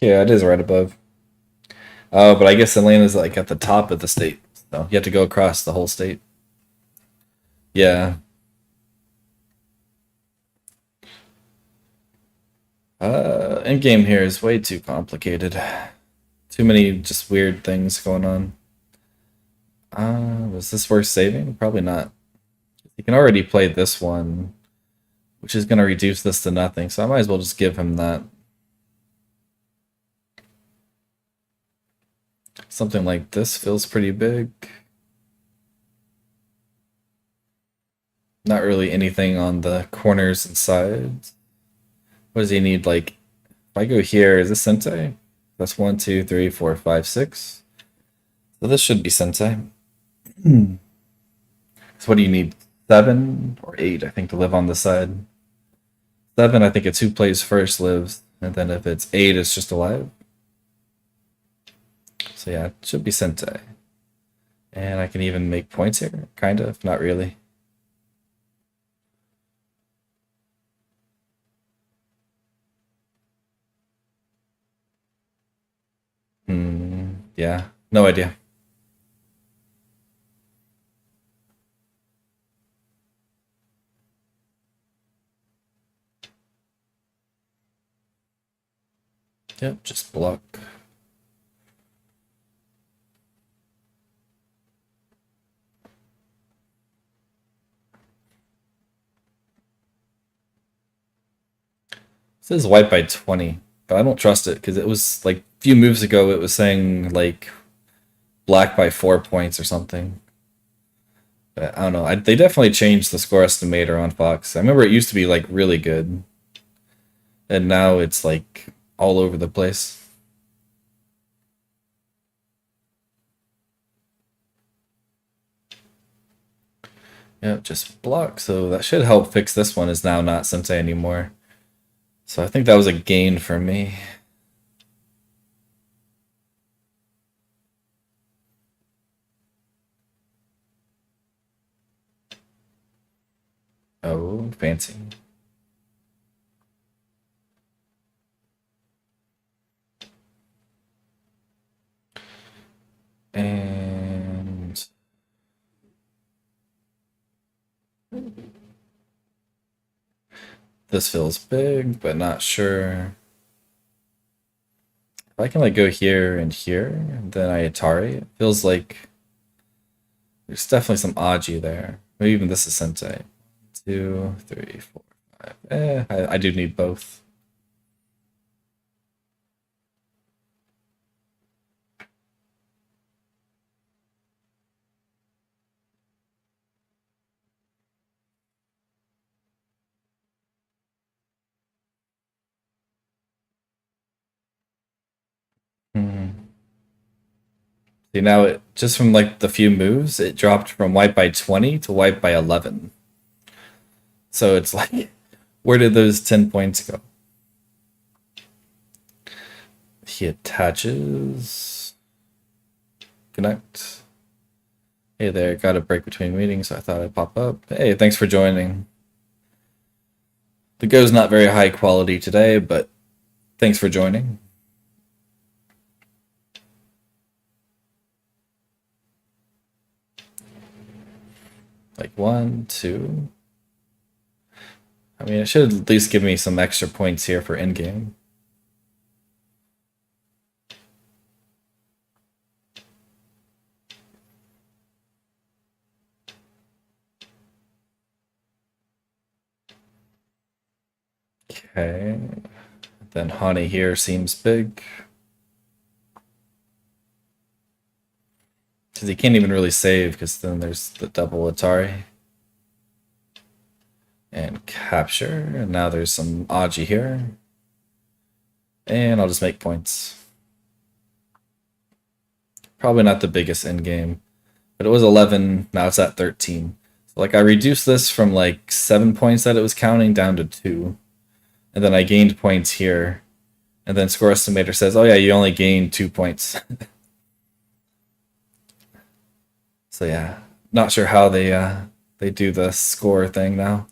Yeah, it is right above. Oh, but I guess Atlanta's like at the top of the state. So you have to go across the whole state. Yeah. End game here is way too complicated. Too many just weird things going on. Was this worth saving? Probably not. You can already play this one, which is going to reduce this to nothing, so I might as well just give him that. Something like this feels pretty big. Not really anything on the corners and sides. What does he need? Like, if I go here, is this sensei? That's 1, 2, 3, 4, 5, 6. So this should be sensei. So what do you need? 7 or 8, I think, to live on the side. 7, I think it's who plays first lives. And then if it's 8, it's just alive. So yeah, it should be sensei. And I can even make points here, kind of, not really. Yeah, no idea. Yep, just block. It says white by 20, but I don't trust it because it was like a few moves ago it was saying like black by 4 points or something. But I don't know. They definitely changed the score estimator on Fox. I remember it used to be like really good, and now it's like all over the place. Yeah, just block. So that should help fix this one. Is now not sensei anymore. So I think that was a gain for me. Oh, fancy. And this feels big, but not sure. If I can like go here and here, and then I Atari, it feels like there's definitely some Aji there. Maybe even this is sensei. 2, 3, 4, 5. I do need both. Hmm. See, now it just from like the few moves, it dropped from white by 20 to white by 11. So it's like, where did those 10 points go? He attaches. Connect. Hey there, got a break between meetings, so I thought I'd pop up. Hey, thanks for joining. The Go's not very high quality today, but thanks for joining. Like 1, 2. I mean, it should at least give me some extra points here for endgame. Okay. Then Hani here seems big. Because he can't even really save, because then there's the double Atari. And capture, and now there's some Aji here. And I'll just make points. Probably not the biggest end game, but it was 11. Now it's at 13. So like I reduced this from like 7 points that it was counting down to 2. And then I gained points here. And then score estimator says, oh yeah, you only gained 2 points. So yeah, not sure how they do the score thing now.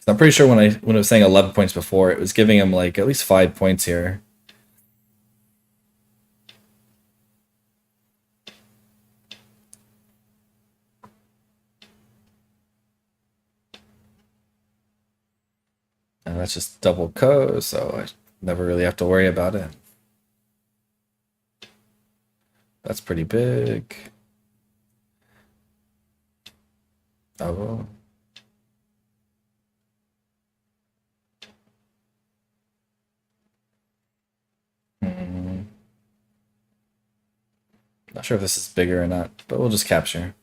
So I'm pretty sure when it was saying 11 points before, it was giving him like at least 5 points here. And that's just double co, so I never really have to worry about it. That's pretty big. Oh. Not sure if this is bigger or not, but we'll just capture.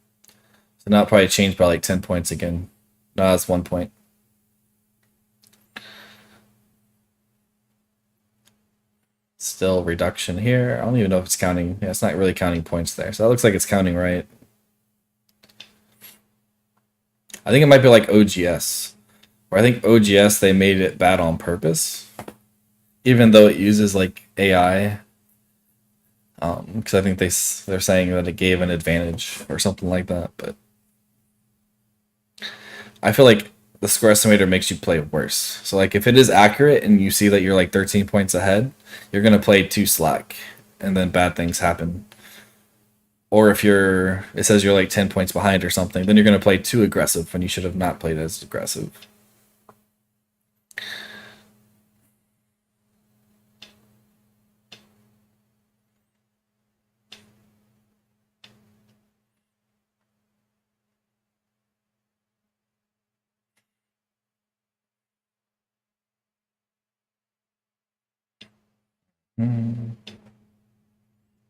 So now it probably changed by like 10 points again. No, that's 1 point. Still reduction here. I don't even know if it's counting. Yeah, it's not really counting points there. So that looks like it's counting right. I think it might be like OGS. Where I think OGS, they made it bad on purpose. Even though it uses like AI. Because I think they're saying that it gave an advantage or something like that. But I feel like the score estimator makes you play worse. So like if it is accurate and you see that you're like 13 points ahead, you're gonna play too slack, and then bad things happen. Or if it says you're like 10 points behind or something, then you're gonna play too aggressive when you should have not played as aggressive.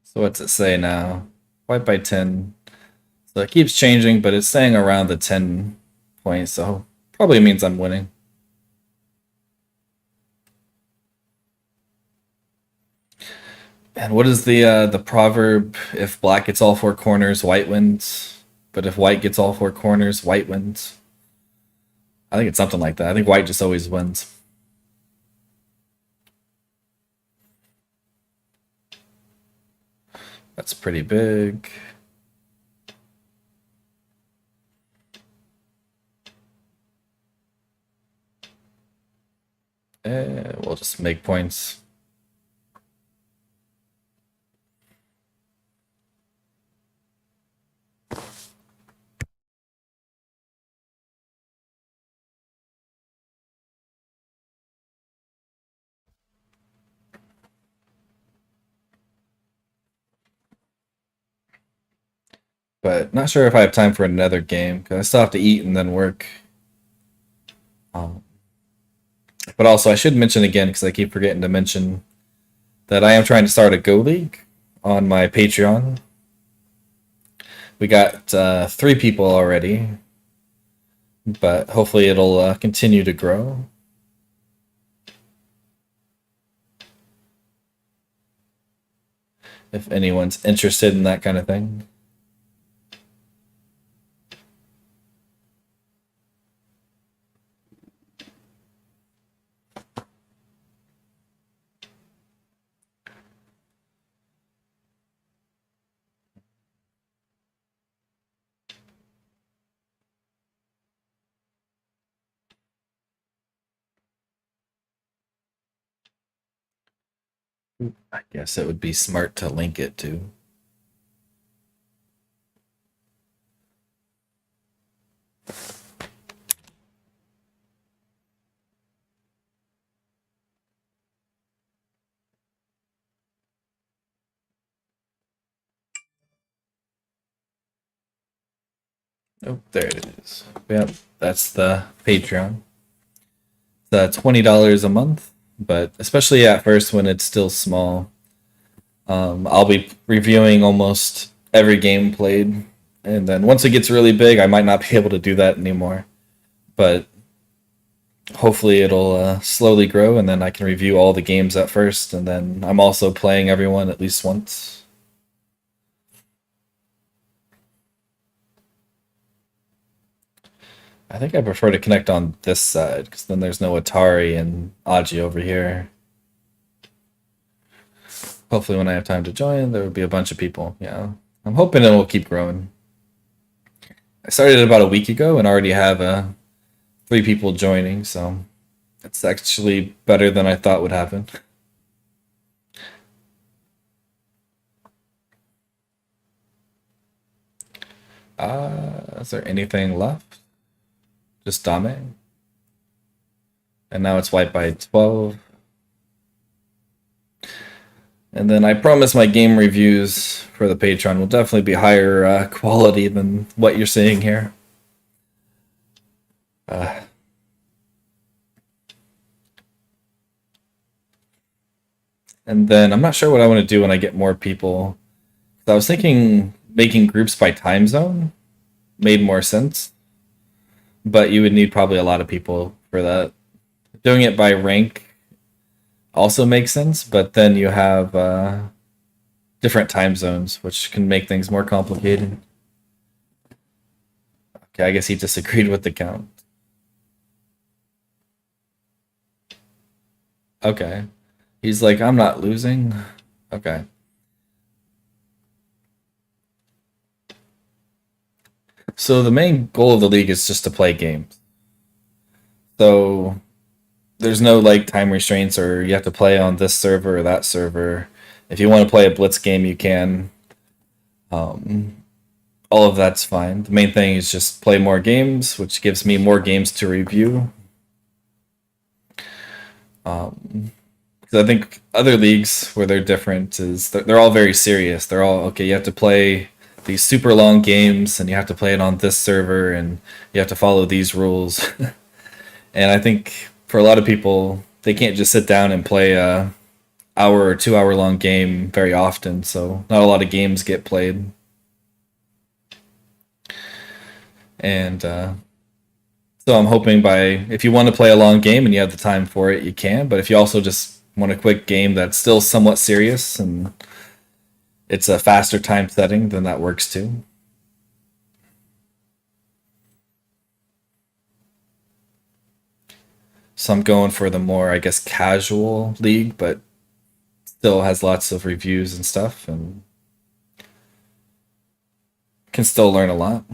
So what's it say now? White by 10. So it keeps changing, but it's staying around the 10 points, so probably means I'm winning. And what is the proverb? If black gets all 4 corners, white wins. But if white gets all 4 corners, white wins. I think it's something like that. I think white just always wins. That's pretty big. We'll just make points. But not sure if I have time for another game because I still have to eat and then work. But also, I should mention again because I keep forgetting to mention that I am trying to start a Go League on my Patreon. We got 3 people already, but hopefully it'll continue to grow. If anyone's interested in that kind of thing. I guess it would be smart to link it to. Oh, there it is. Yep, that's the Patreon. It's $20 a month, but especially at first when it's still small, I'll be reviewing almost every game played, and then once it gets really big, I might not be able to do that anymore. But Hopefully it'll slowly grow, and then I can review all the games at first, and then I'm also playing everyone at least once. I think I prefer to connect on this side, because then there's no Atari and Aji over here. Hopefully when I have time to join, there will be a bunch of people. Yeah. I'm hoping it will keep growing. I started about a week ago and already have 3 people joining, so it's actually better than I thought would happen. Is there anything left? Just Dame? And now it's white by 12. And then I promise my game reviews for the Patreon will definitely be higher quality than what you're seeing here. Uh, and then I'm not sure what I want to do when I get more people. I was thinking making groups by time zone made more sense, but you would need probably a lot of people for that. Doing it by rank also makes sense, but then you have different time zones, which can make things more complicated. Okay, I guess he disagreed with the count. Okay. He's like, I'm not losing. Okay. So the main goal of the league is just to play games. So there's no like time restraints or you have to play on this server or that server. If you want to play a blitz game, you can. Um, all of that's fine. The main thing is just play more games, which gives me more games to review. Because I think other leagues where they're different is they're all very serious. They're all okay. You have to play these super long games, and you have to play it on this server, and you have to follow these rules. And I think for a lot of people, they can't just sit down and play a hour or 2 hour long game very often. So not a lot of games get played. And so I'm hoping by if you want to play a long game and you have the time for it, you can. But if you also just want a quick game that's still somewhat serious and it's a faster time setting, then that works too. So I'm going for the more, I guess, casual league, but still has lots of reviews and stuff and can still learn a lot.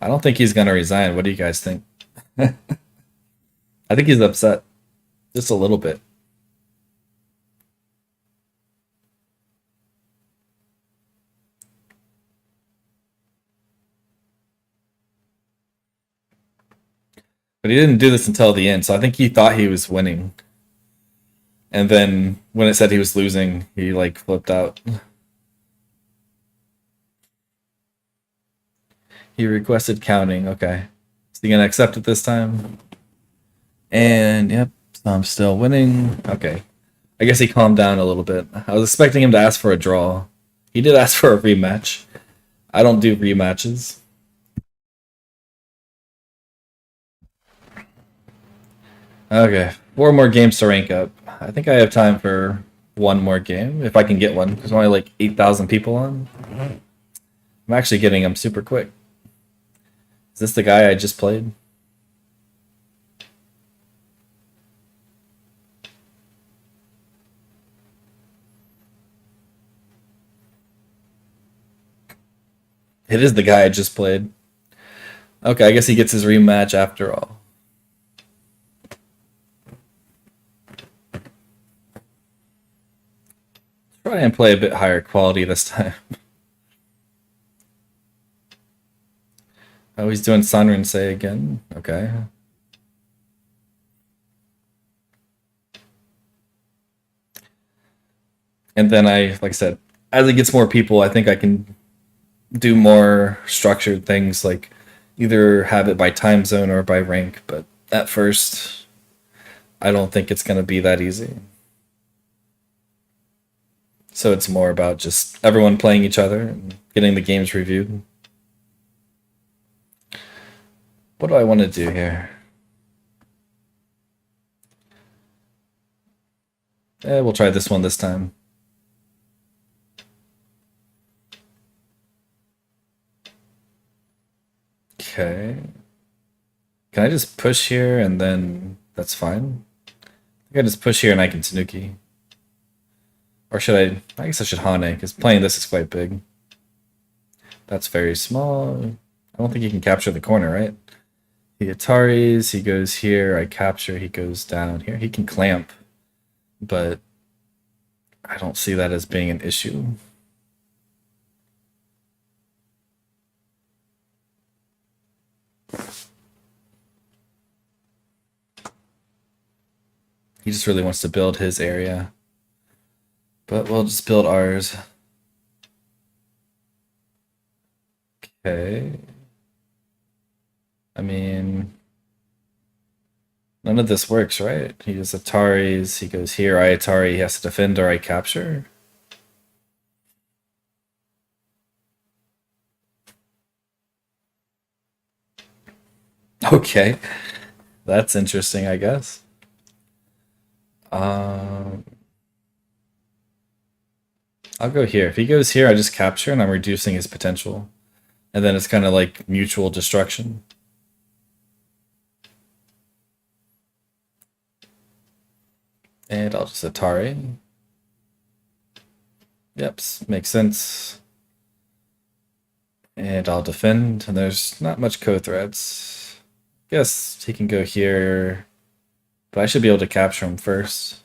I don't think he's going to resign. What do you guys think? I think he's upset just a little bit. But he didn't do this until the end, so I think he thought he was winning. And then when it said he was losing, he like flipped out. He requested counting. Okay. Is he gonna accept it this time? And yep, so I'm still winning. Okay. I guess he calmed down a little bit. I was expecting him to ask for a draw. He did ask for a rematch. I don't do rematches. Okay. 4 more games to rank up. I think I have time for one more game, if I can get one. There's only like 8,000 people on. I'm actually getting them super quick. Is this the guy I just played? It is the guy I just played. Okay, I guess he gets his rematch after all. Try and play a bit higher quality this time. Oh, he's doing Sanrin-sei again. Okay. And then like I said, as it gets more people, I think I can do more structured things like either have it by time zone or by rank. But at first, I don't think it's going to be that easy. So it's more about just everyone playing each other and getting the games reviewed. What do I want to do here? We'll try this one this time. Okay. Can I just push here and then that's fine? I think I just push here and I can Tanuki. Or should I? I guess I should Hane, because playing this is quite big. That's very small. I don't think he can capture the corner, right? He Ataris, he goes here, I capture, he goes down here. He can clamp, but I don't see that as being an issue. He just really wants to build his area. But we'll just build ours. Okay. I mean, none of this works, right? He just Ataris, he goes here, I Atari, he has to defend or I capture. Okay. That's interesting, I guess. I'll go here. If he goes here, I just capture and I'm reducing his potential. And then it's kind of like mutual destruction. And I'll just Atari. Yep, makes sense. And I'll defend, and there's not much co-threats. Guess he can go here, but I should be able to capture him first.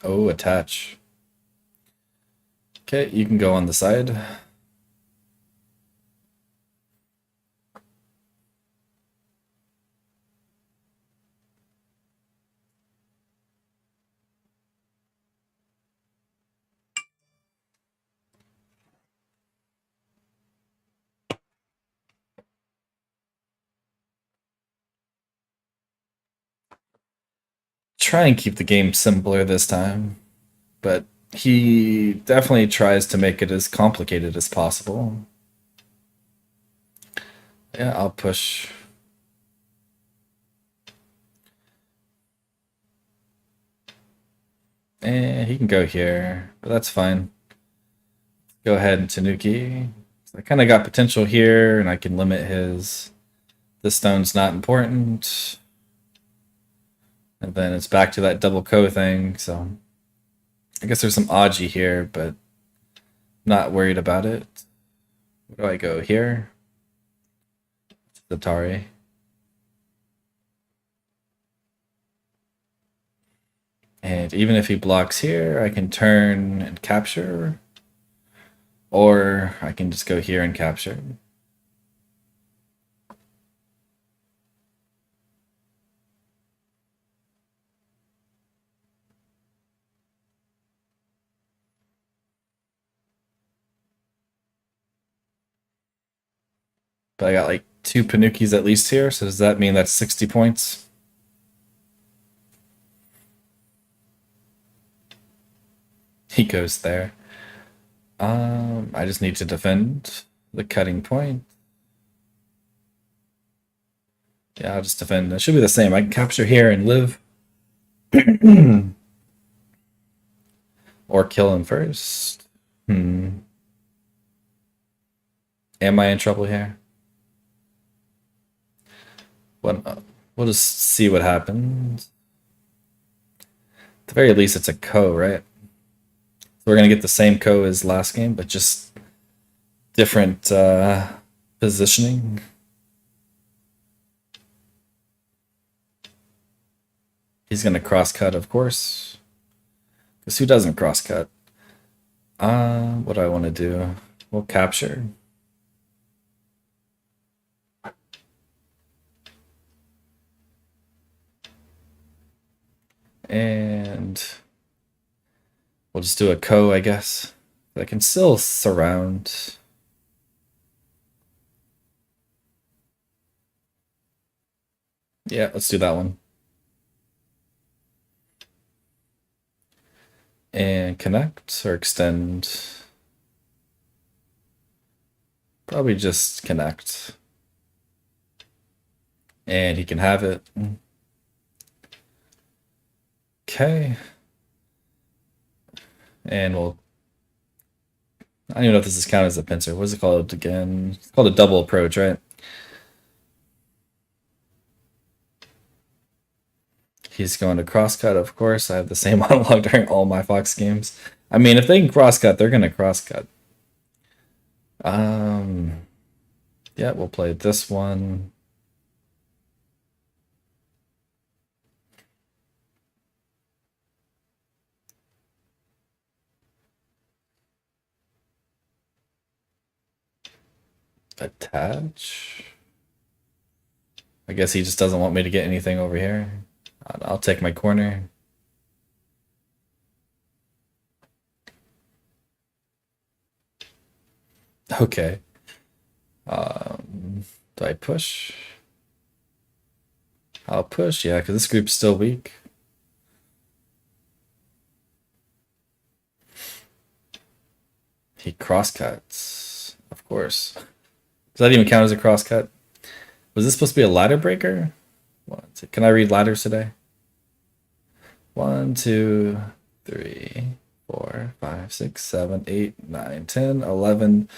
Oh, attach. Okay, you can go on the side. Try and keep the game simpler this time, but he definitely tries to make it as complicated as possible. Yeah, I'll push. He can go here, but that's fine. Go ahead and Tanuki. So I kind of got potential here, and I can limit his. This stone's not important. And then it's back to that double ko thing, so I guess there's some Aji here, but not worried about it. Where do I go here? Atari. And even if he blocks here, I can turn and capture. Or I can just go here and capture. But I got like 2 Panukis at least here, so does that mean that's 60 points? He goes there. I just need to defend the cutting point. Yeah, I'll just defend. It should be the same. I can capture here and live. Or kill him first. Am I in trouble here? We'll just see what happens. At the very least, it's a ko, right? So we're gonna get the same ko as last game, but just different positioning. He's gonna cross cut, of course. Because who doesn't cross cut? What do I want to do? We'll capture. And we'll just do a ko, I guess. I can still surround. Yeah, let's do that one. And connect or extend. Probably just connect. And he can have it. Okay. And we'll... I don't even know if this is counted as a pincer. What is it called again? It's called a double approach, right? He's going to crosscut, of course. I have the same monologue during all my Fox games. I mean, if they can crosscut, they're going to crosscut. Yeah, we'll play this one. Attach. I guess he just doesn't want me to get anything over here. I'll take my corner. Okay. Do I push? I'll push, yeah, because this group's still weak. He crosscuts, of course. Does that even count as a crosscut? Was this supposed to be a ladder breaker? Can I read ladders today? 1, 2, 3, 4, 5, 6, 7, 8, 9, 10, 11,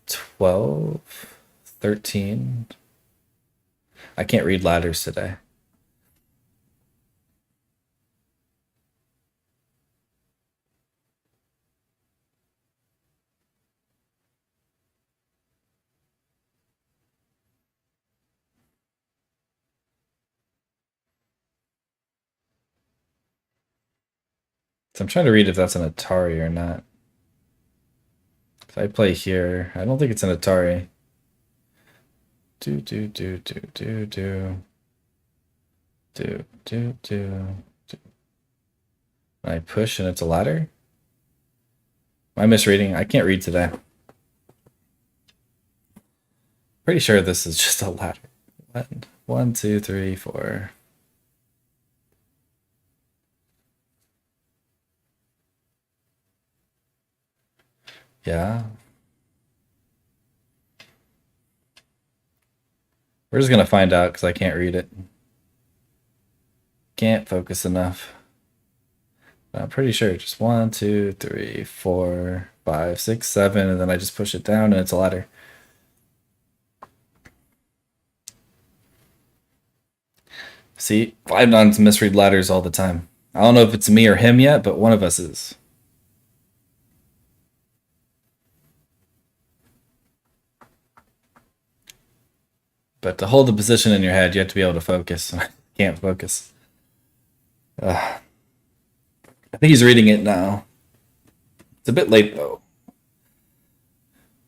12, 13. I can't read ladders today. So I'm trying to read if that's an Atari or not. If I play here, I don't think it's an Atari. Do. I push and it's a ladder? Am I misreading? I can't read today. Pretty sure this is just a ladder. 1, 2, 3, 4. Yeah. We're just gonna find out because I can't read it. Can't focus enough. I'm pretty sure just 1, 2, 3, 4, 5, 6, 7, and then I just push it down and it's a ladder. See, 5-9s misread ladders all the time. I don't know if it's me or him yet, but one of us is. But to hold the position in your head, you have to be able to focus. I can't focus. I think he's reading it now. It's a bit late, though.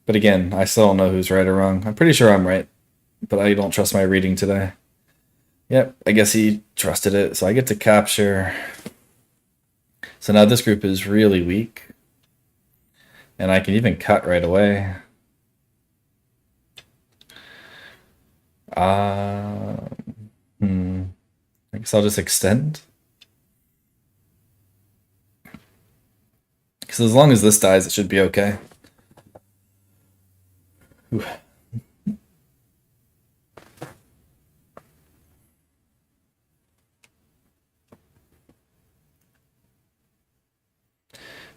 But again, I still don't know who's right or wrong. I'm pretty sure I'm right, but I don't trust my reading today. Yep, I guess he trusted it, so I get to capture. So now this group is really weak. And I can even cut right away. I guess I'll just extend. Because as long as this dies, it should be okay. Ooh. And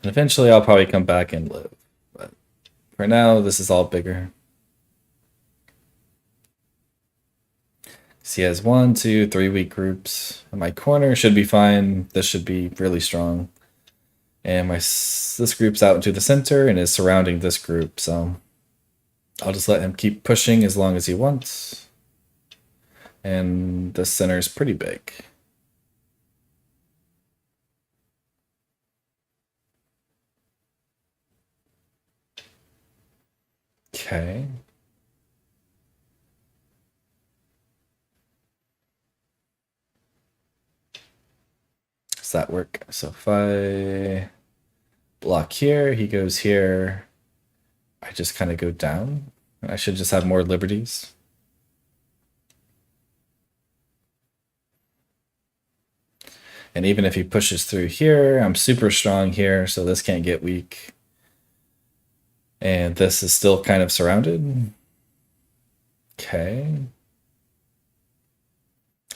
eventually I'll probably come back and live. But for now, this is all bigger. So he has 1, 2, 3 weak groups. And my corner should be fine. This should be really strong. And this group's out into the center and is surrounding this group. So I'll just let him keep pushing as long as he wants. And the center is pretty big. Okay. Does that work? So if I block here, he goes here. I just kind of go down. I should just have more liberties. And even if he pushes through here, I'm super strong here, so this can't get weak. And this is still kind of surrounded. Okay.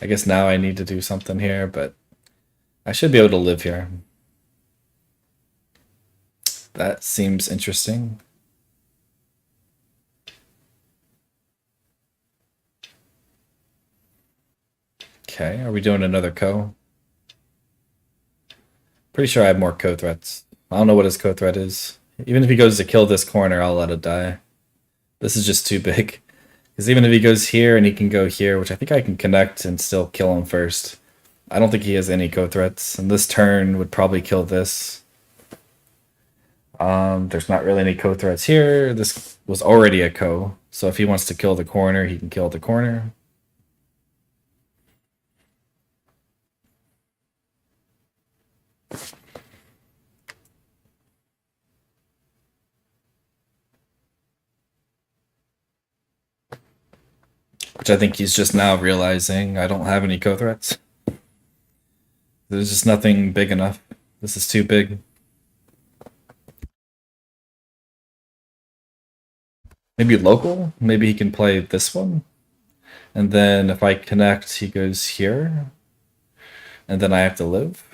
I guess now I need to do something here, but I should be able to live here. That seems interesting. Okay, are we doing another co? Pretty sure I have more co threats. I don't know what his co threat is. Even if he goes to kill this corner, I'll let it die. This is just too big. Because even if he goes here and he can go here, which I think I can connect and still kill him first. I don't think he has any co threats, and this turn would probably kill this. There's not really any co threats here. This was already a co, so if he wants to kill the corner, he can kill the corner. Which I think he's just now realizing I don't have any co threats. There's just nothing big enough. This is too big. Maybe local? Maybe he can play this one. And then if I connect, he goes here. And then I have to live.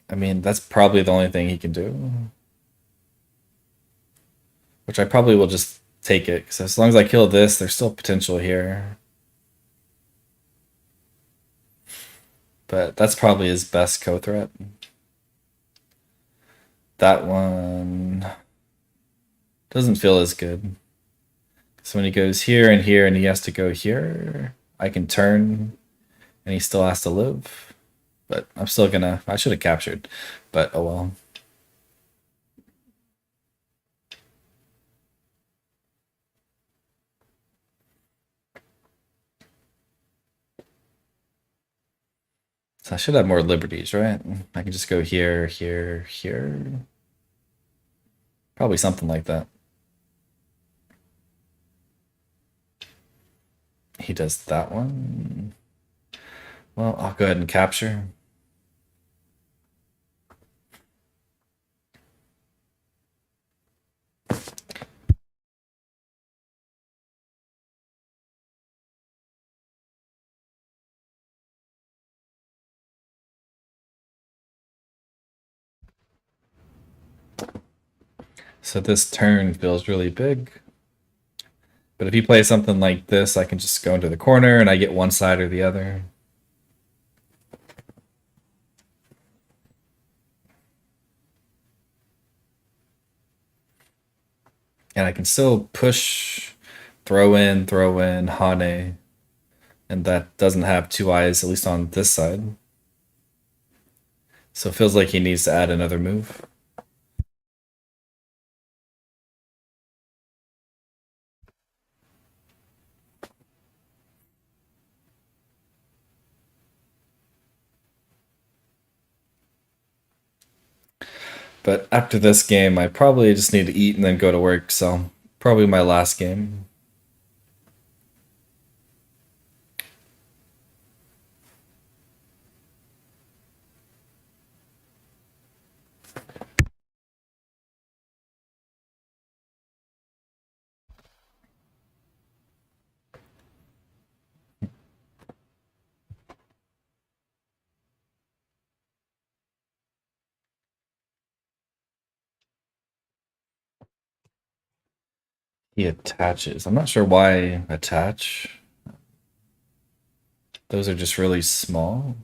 I mean, that's probably the only thing he can do. Which I probably will just take it, because as long as I kill this, there's still potential here. But that's probably his best co-threat. That one doesn't feel as good. So when he goes here and here and he has to go here, I can turn and he still has to live. But I'm still gonna, I should have captured, but oh well. So I should have more liberties, right? I can just go here, here, here. Probably something like that. He does that one. Well, I'll go ahead and capture. So this turn feels really big. But if he plays something like this, I can just go into the corner and I get one side or the other. And I can still push, throw in, Hane. And that doesn't have two eyes, at least on this side. So it feels like he needs to add another move. But after this game, I probably just need to eat and then go to work, so probably my last game. He attaches. I'm not sure why attach. Those are just really small.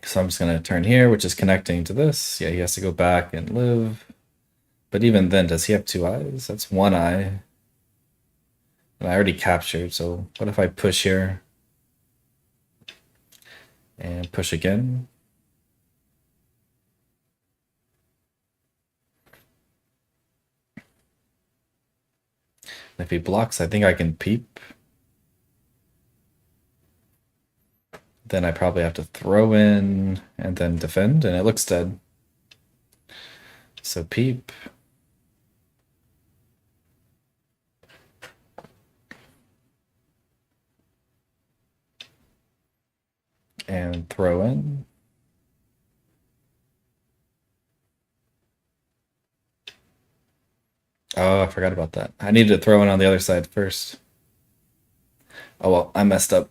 So I'm just going to turn here, which is connecting to this. Yeah, he has to go back and live. But even then, does he have two eyes? That's one eye. And I already captured, so what if I push here? And push again? If he blocks, I think I can peep. Then I probably have to throw in and then defend, and it looks dead. So peep. And throw in. Oh, I forgot about that. I needed to throw in on the other side first. Oh well, I messed up.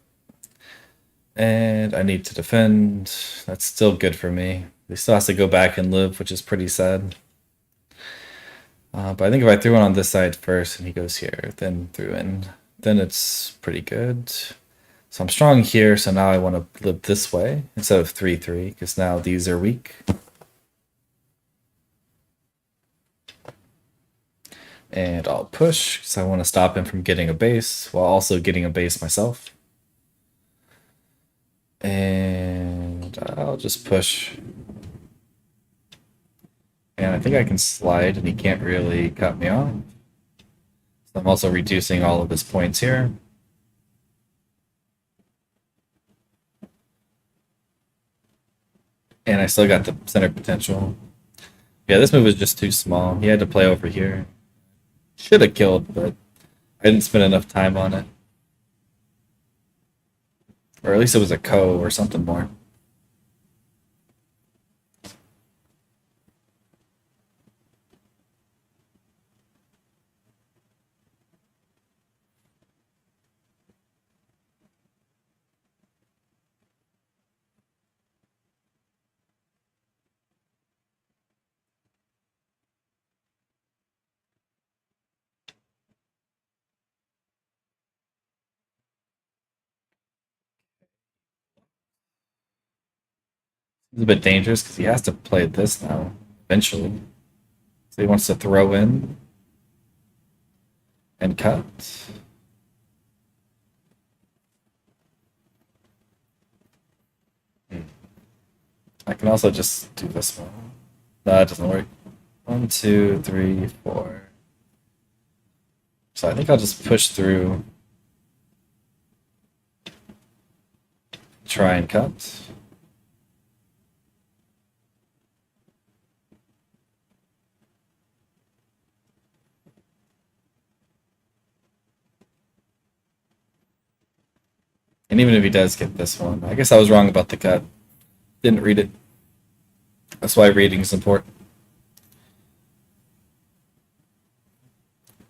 And I need to defend. That's still good for me. He still has to go back and live, which is pretty sad. But I think if I threw in on this side first and he goes here, then threw in, then it's pretty good. So I'm strong here, so now I want to live this way instead of 3-3, because now these are weak. And I'll push, because I want to stop him from getting a base, while also getting a base myself. And I'll just push. And I think I can slide, and he can't really cut me off. So I'm also reducing all of his points here. And I still got the center potential. Yeah, this move was just too small. He had to play over here. Should have killed, but I didn't spend enough time on it. Or at least it was a ko or something more. It's a bit dangerous because he has to play this now, eventually. So he wants to throw in and cut. I can also just do this one. No, that doesn't work. 1, 2, 3, 4. So I think I'll just push through. Try and cut. And even if he does get this one, I guess I was wrong about the cut. Didn't read it. That's why reading is important.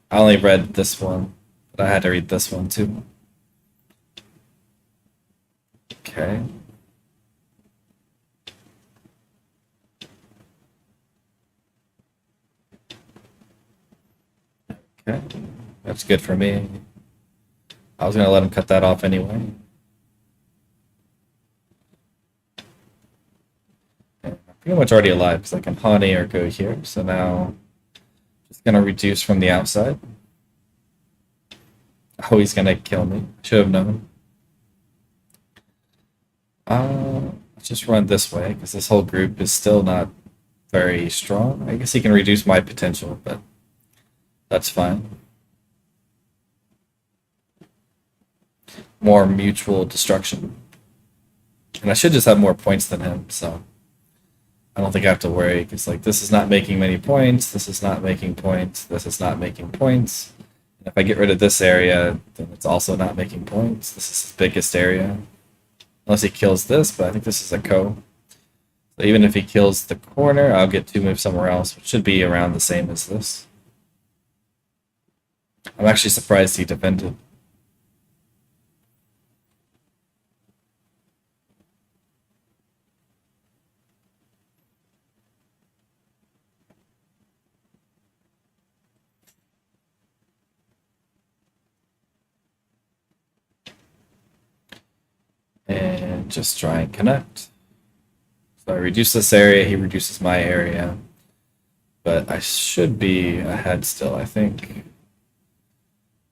I only read this one, but I had to read this one too. Okay. Okay. That's good for me. I was gonna let him cut that off anyway. I'm pretty much already alive because I can honey or go here. So now just gonna reduce from the outside. Oh, he's gonna kill me. Should have known. Let's just run this way because this whole group is still not very strong. I guess he can reduce my potential, but that's fine. More mutual destruction. And I should just have more points than him, so I don't think I have to worry, because like this is not making many points, this is not making points, this is not making points. And if I get rid of this area, then it's also not making points. This is his biggest area. Unless he kills this, but I think this is a ko. So even if he kills the corner, I'll get 2 moves somewhere else, which should be around the same as this. I'm actually surprised he defended. And just try and connect. So I reduce this area, he reduces my area. But I should be ahead still, I think.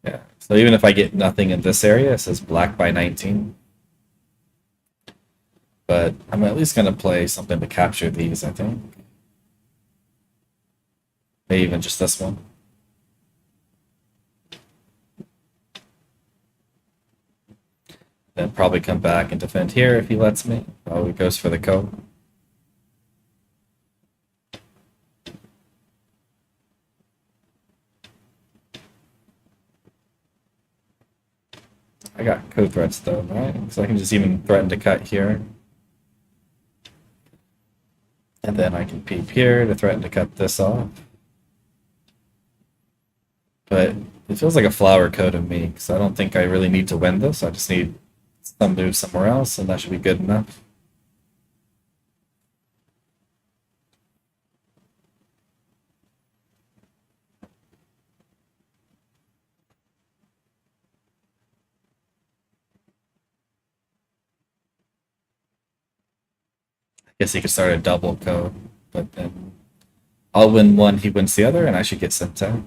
Yeah. So even if I get nothing in this area, it says black by 19. But I'm at least going to play something to capture these, I think. Maybe even just this one. Then probably come back and defend here if he lets me. Oh, he goes for the ko. I got ko threats though, right? So I can just even threaten to cut here. And then I can peep here to threaten to cut this off. But it feels like a flower code of me, because I don't think I really need to win this. I just need some move somewhere else, and that should be good enough. I guess he could start a double code, but then I'll win one, he wins the other, and I should get sent out.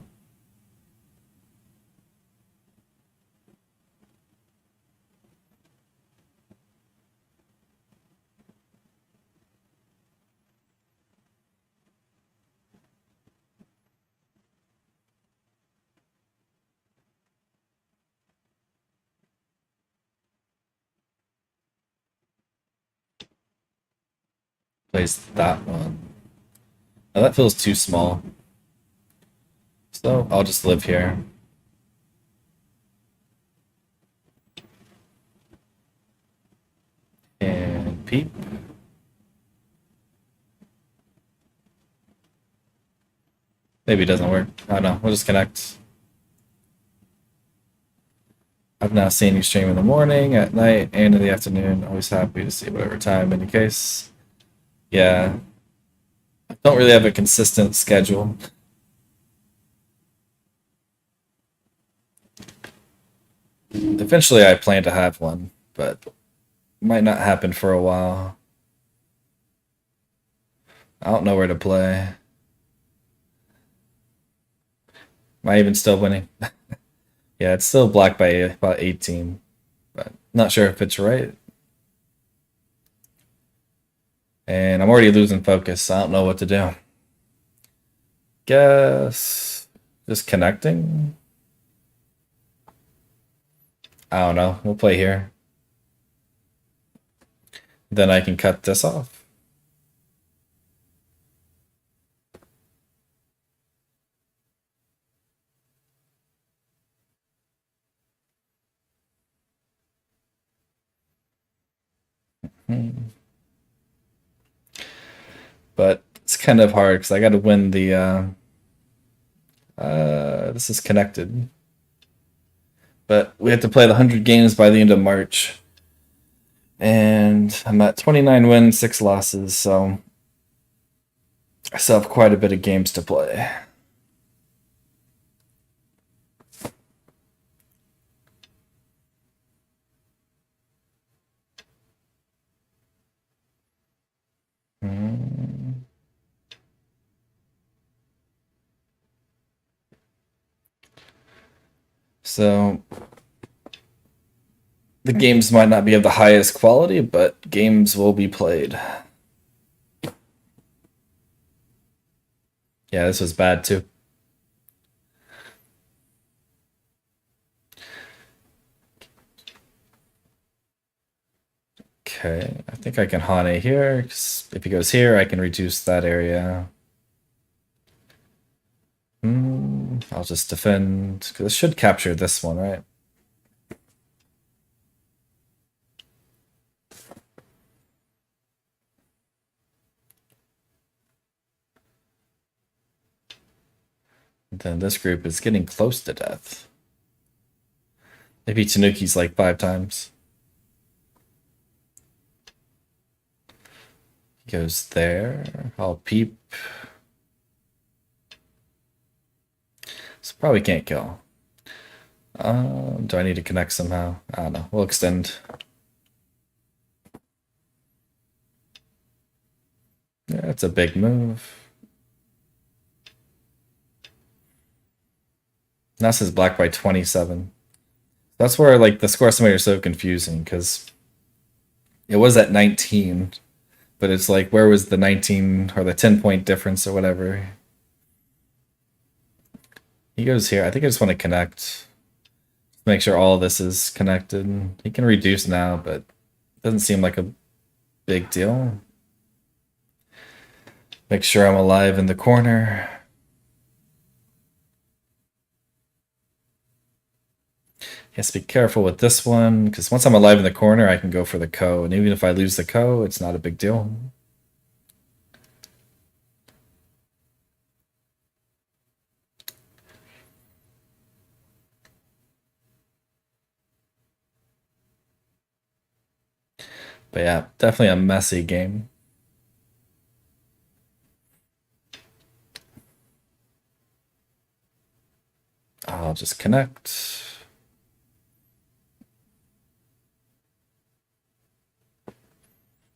Plays that one. Now that feels too small. So I'll just live here. And peep. Maybe it doesn't work. I don't know. We'll just connect. I've now seen you stream in the morning, at night, and in the afternoon. Always happy to see whatever time, in any case. Yeah. I don't really have a consistent schedule. Eventually, I plan to have one, but might not happen for a while. I don't know where to play. Am I even still winning? Yeah, it's still black by about 18, but not sure if it's right. And I'm already losing focus, so I don't know what to do. Guess just connecting. I don't know. We'll play here. Then I can cut this off. But it's kind of hard because I got to win the. This is connected. But we have to play the 100 games by the end of March. And I'm at 29 wins, 6 losses, so I still have quite a bit of games to play. So the games might not be of the highest quality, but games will be played. Yeah, this was bad too. Okay, I think I can Hane here, 'cause if he goes here, I can reduce that area. I'll just defend, because this should capture this one, right? Then this group is getting close to death. Maybe Tanuki's like 5 times. He goes there. I'll peep. So probably can't kill. Do I need to connect somehow? I don't know. We'll extend. Yeah, it's a big move. Now says black by 27. That's where like the score estimator is so confusing because it was at 19, but it's like where was the 19 or the 10-point difference or whatever? He goes here. I think I just want to connect. Make sure all this is connected. He can reduce now, but it doesn't seem like a big deal. Make sure I'm alive in the corner. Yes, be careful with this one, because once I'm alive in the corner, I can go for the ko. And even if I lose the ko, it's not a big deal. But yeah, definitely a messy game. I'll just connect.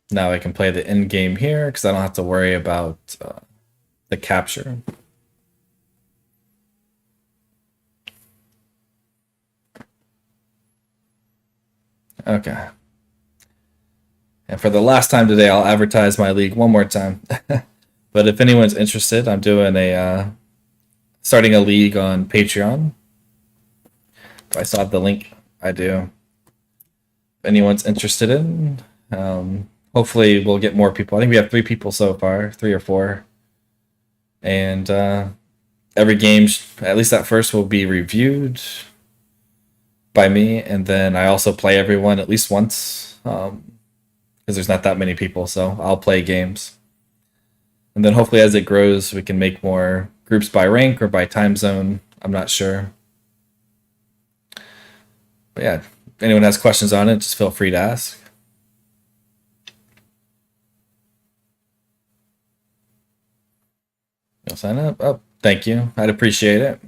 Now I can play the end game here because I don't have to worry about the capture. Okay. And for the last time today, I'll advertise my league one more time. But if anyone's interested, I'm doing starting a league on Patreon. Do I still have the link? I do. If anyone's interested in, hopefully we'll get more people. I think we have 3 people so far, 3 or 4. And every game, at least at first, will be reviewed by me, and then I also play everyone at least once because there's not that many people, so I'll play games. And then hopefully as it grows, we can make more groups by rank or by time zone. I'm not sure. But yeah, if anyone has questions on it, just feel free to ask. You'll sign up? Oh, thank you. I'd appreciate it.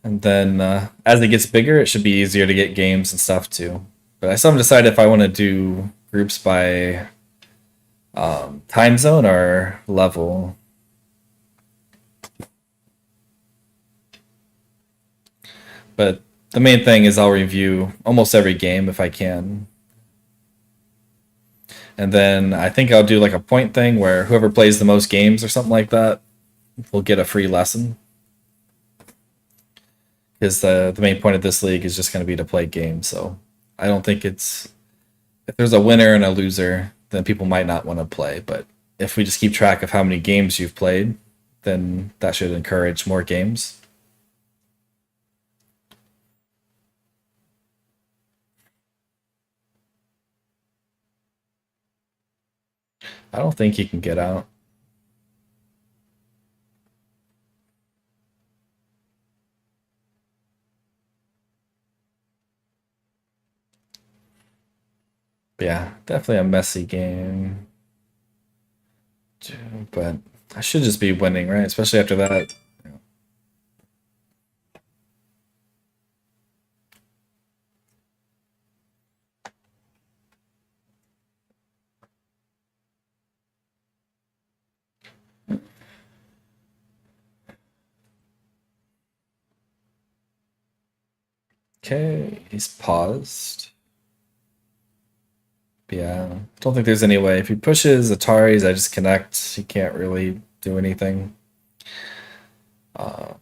And then as it gets bigger, it should be easier to get games and stuff too. But I still haven't decided if I want to do groups by time zone or level. But the main thing is I'll review almost every game if I can. And then I think I'll do like a point thing where whoever plays the most games or something like that will get a free lesson. Because the main point of this league is just going to be to play games. So I don't think it's, if there's a winner and a loser, then people might not want to play. But if we just keep track of how many games you've played, then that should encourage more games. I don't think he can get out. But yeah, definitely a messy game. But I should just be winning, right? Especially after that. Okay, he's paused. But yeah, I don't think there's any way. If he pushes Ataris, I just connect. He can't really do anything. I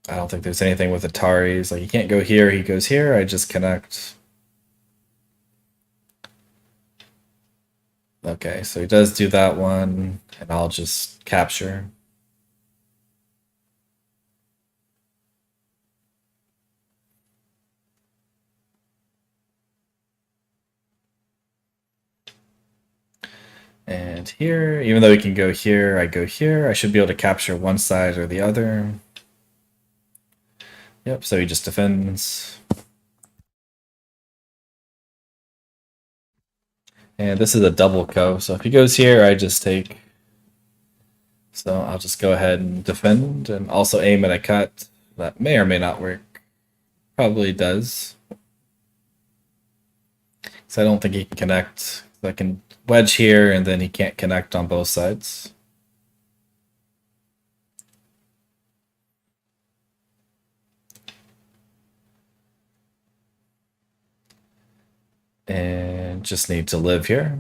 don't think there's anything with Ataris. Like, he can't go here, he goes here, I just connect. Okay, so he does do that one, and I'll just capture. And here, even though he can go here, I go here. I should be able to capture one side or the other. Yep, so he just defends. And this is a double co, so if he goes here, I just take. So I'll just go ahead and defend and also aim at a cut. That may or may not work. Probably does. So I don't think he can connect. I can wedge here and then he can't connect on both sides. And just need to live here.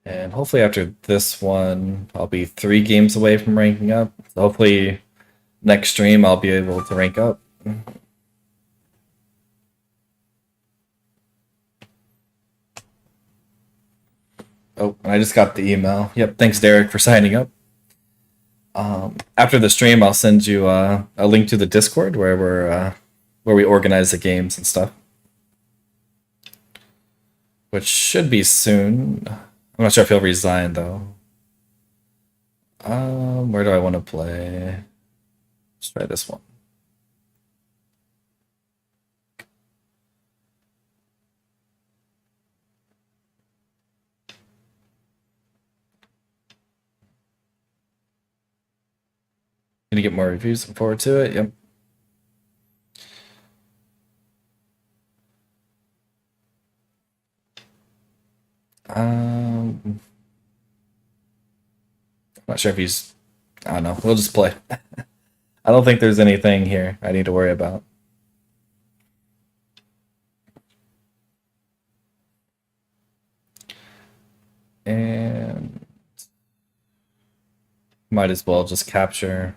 And hopefully after this one, I'll be 3 games away from ranking up. So hopefully next stream I'll be able to rank up. Oh, and I just got the email. Yep, thanks Derek for signing up. After the stream, I'll send you a link to the Discord where we organize the games and stuff. which should be soon. I'm not sure if he'll resign though. Where do I want to play? Let's try this one. Gonna get more reviews. Looking forward to it. Yep. I'm not sure if he's. I don't know. We'll just play. I don't think there's anything here I need to worry about. And might as well just capture.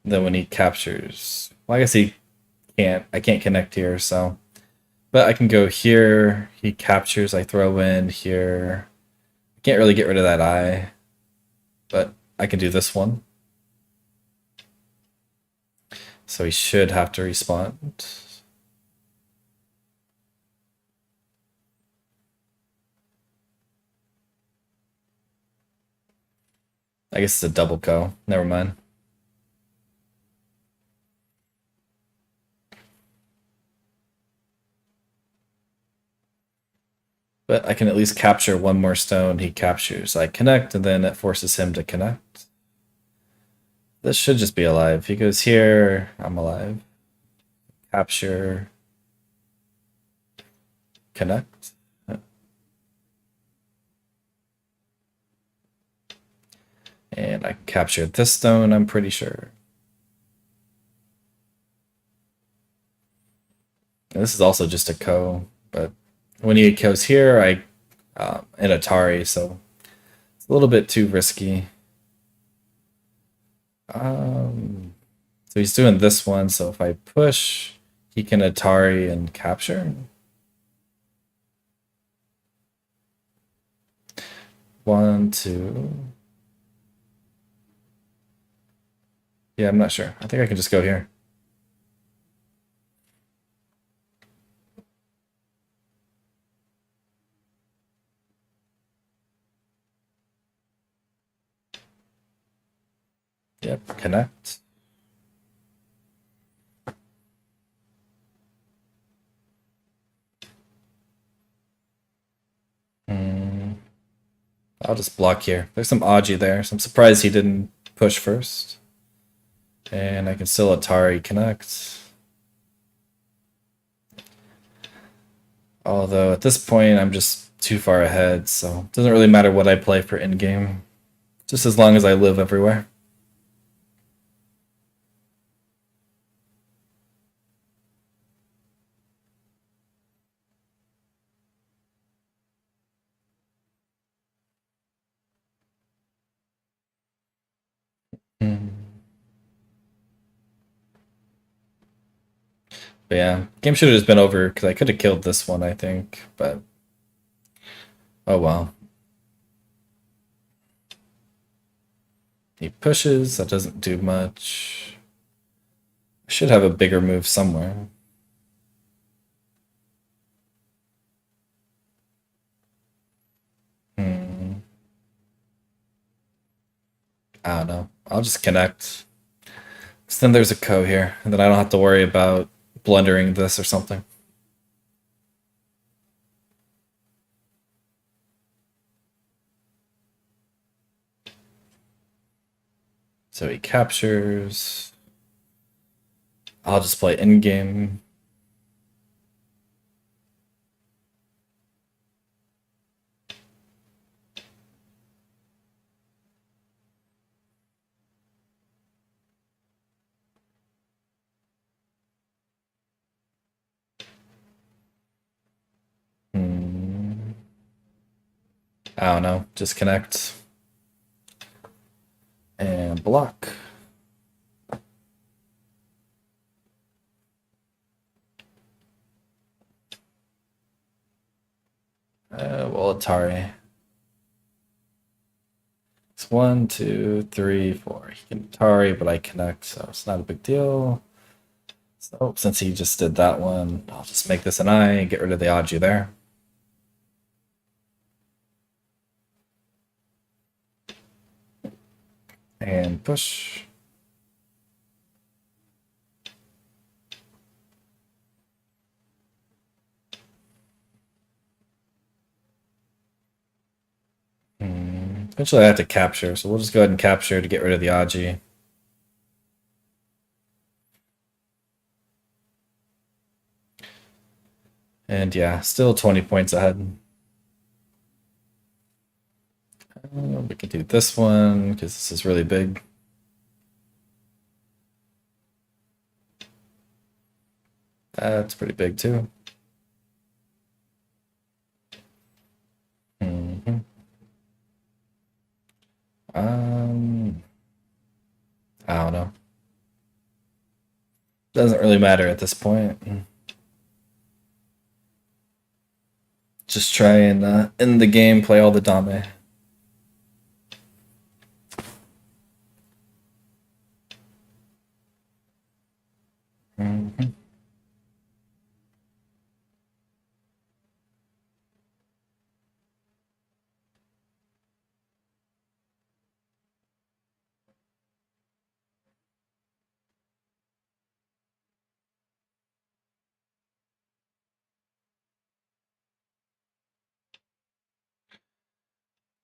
Then when he captures, well, I guess he can't. I can't connect here, so. But I can go here. He captures. I throw in here. I can't really get rid of that eye, but I can do this one. So he should have to respond. I guess it's a double go. Never mind. But I can at least capture one more stone. He captures. I connect, and then it forces him to connect. This should just be alive. He goes here. I'm alive. Capture. Connect. And I captured this stone, I'm pretty sure. And this is also just a ko, but when he goes here, I an Atari, so it's a little bit too risky. So he's doing this one, so if I push, he can Atari and capture. One, two. Yeah, I'm not sure. I think I can just go here. Yep, connect. I'll just block here. There's some Aji there, so I'm surprised he didn't push first. And I can still Atari connect. Although at this point I'm just too far ahead, so it doesn't really matter what I play for in-game. Just as long as I live everywhere. But yeah, game should have just been over because I could have killed this one, I think. But oh well. He pushes. That doesn't do much. I should have a bigger move somewhere. I don't know. I'll just connect. So then there's a ko here, and then I don't have to worry about blundering this or something. So he captures. I'll just play in-game. I don't know. Just connect. And block. Well, Atari. It's 1, 2, 3, 4. He can Atari, but I connect, so it's not a big deal. So since he just did that one, I'll just make this an I and get rid of the Aji there. And push. Eventually I have to capture, so we'll just go ahead and capture to get rid of the Aji. And yeah, still 20 points ahead. We can do this one because this is really big. That's pretty big too. I don't know. Doesn't really matter at this point. Just try and end the game, play all the dame.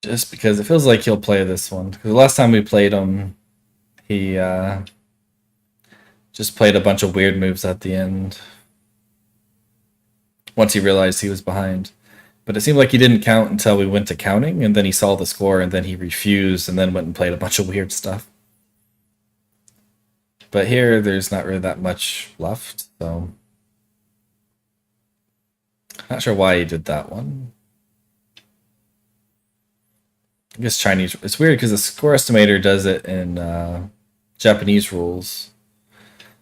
Just because it feels like he'll play this one. Because the last time we played him, he just played a bunch of weird moves at the end. Once he realized he was behind. But it seemed like he didn't count until we went to counting, and then he saw the score, and then he refused, and then went and played a bunch of weird stuff. But here, there's not really that much left, so... Not sure why he did that one. I guess Chinese... It's weird because the score estimator does it in Japanese rules,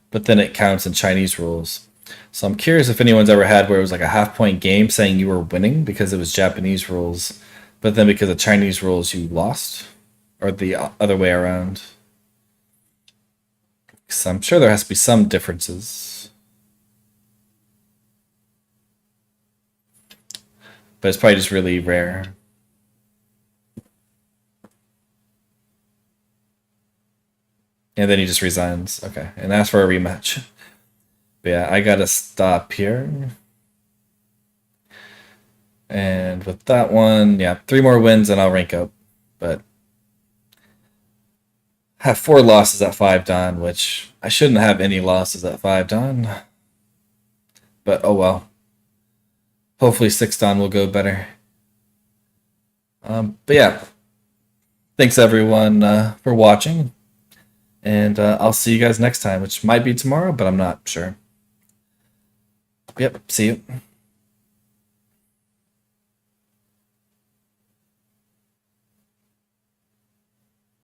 but then it counts in Chinese rules. So I'm curious if anyone's ever had where it was like a half-point game saying you were winning because it was Japanese rules, but then because of Chinese rules you lost, or the other way around. So I'm sure there has to be some differences, but it's probably just really rare. And then he just resigns. Okay, and asks for a rematch. But yeah, I gotta stop here. And with that one, yeah, 3 more wins and I'll rank up. But have 4 losses at 5 Dan, which I shouldn't have any losses at 5 Dan. But oh well. Hopefully 6 Dan will go better. But yeah, thanks everyone for watching. And I'll see you guys next time, which might be tomorrow, but I'm not sure. Yep, see you.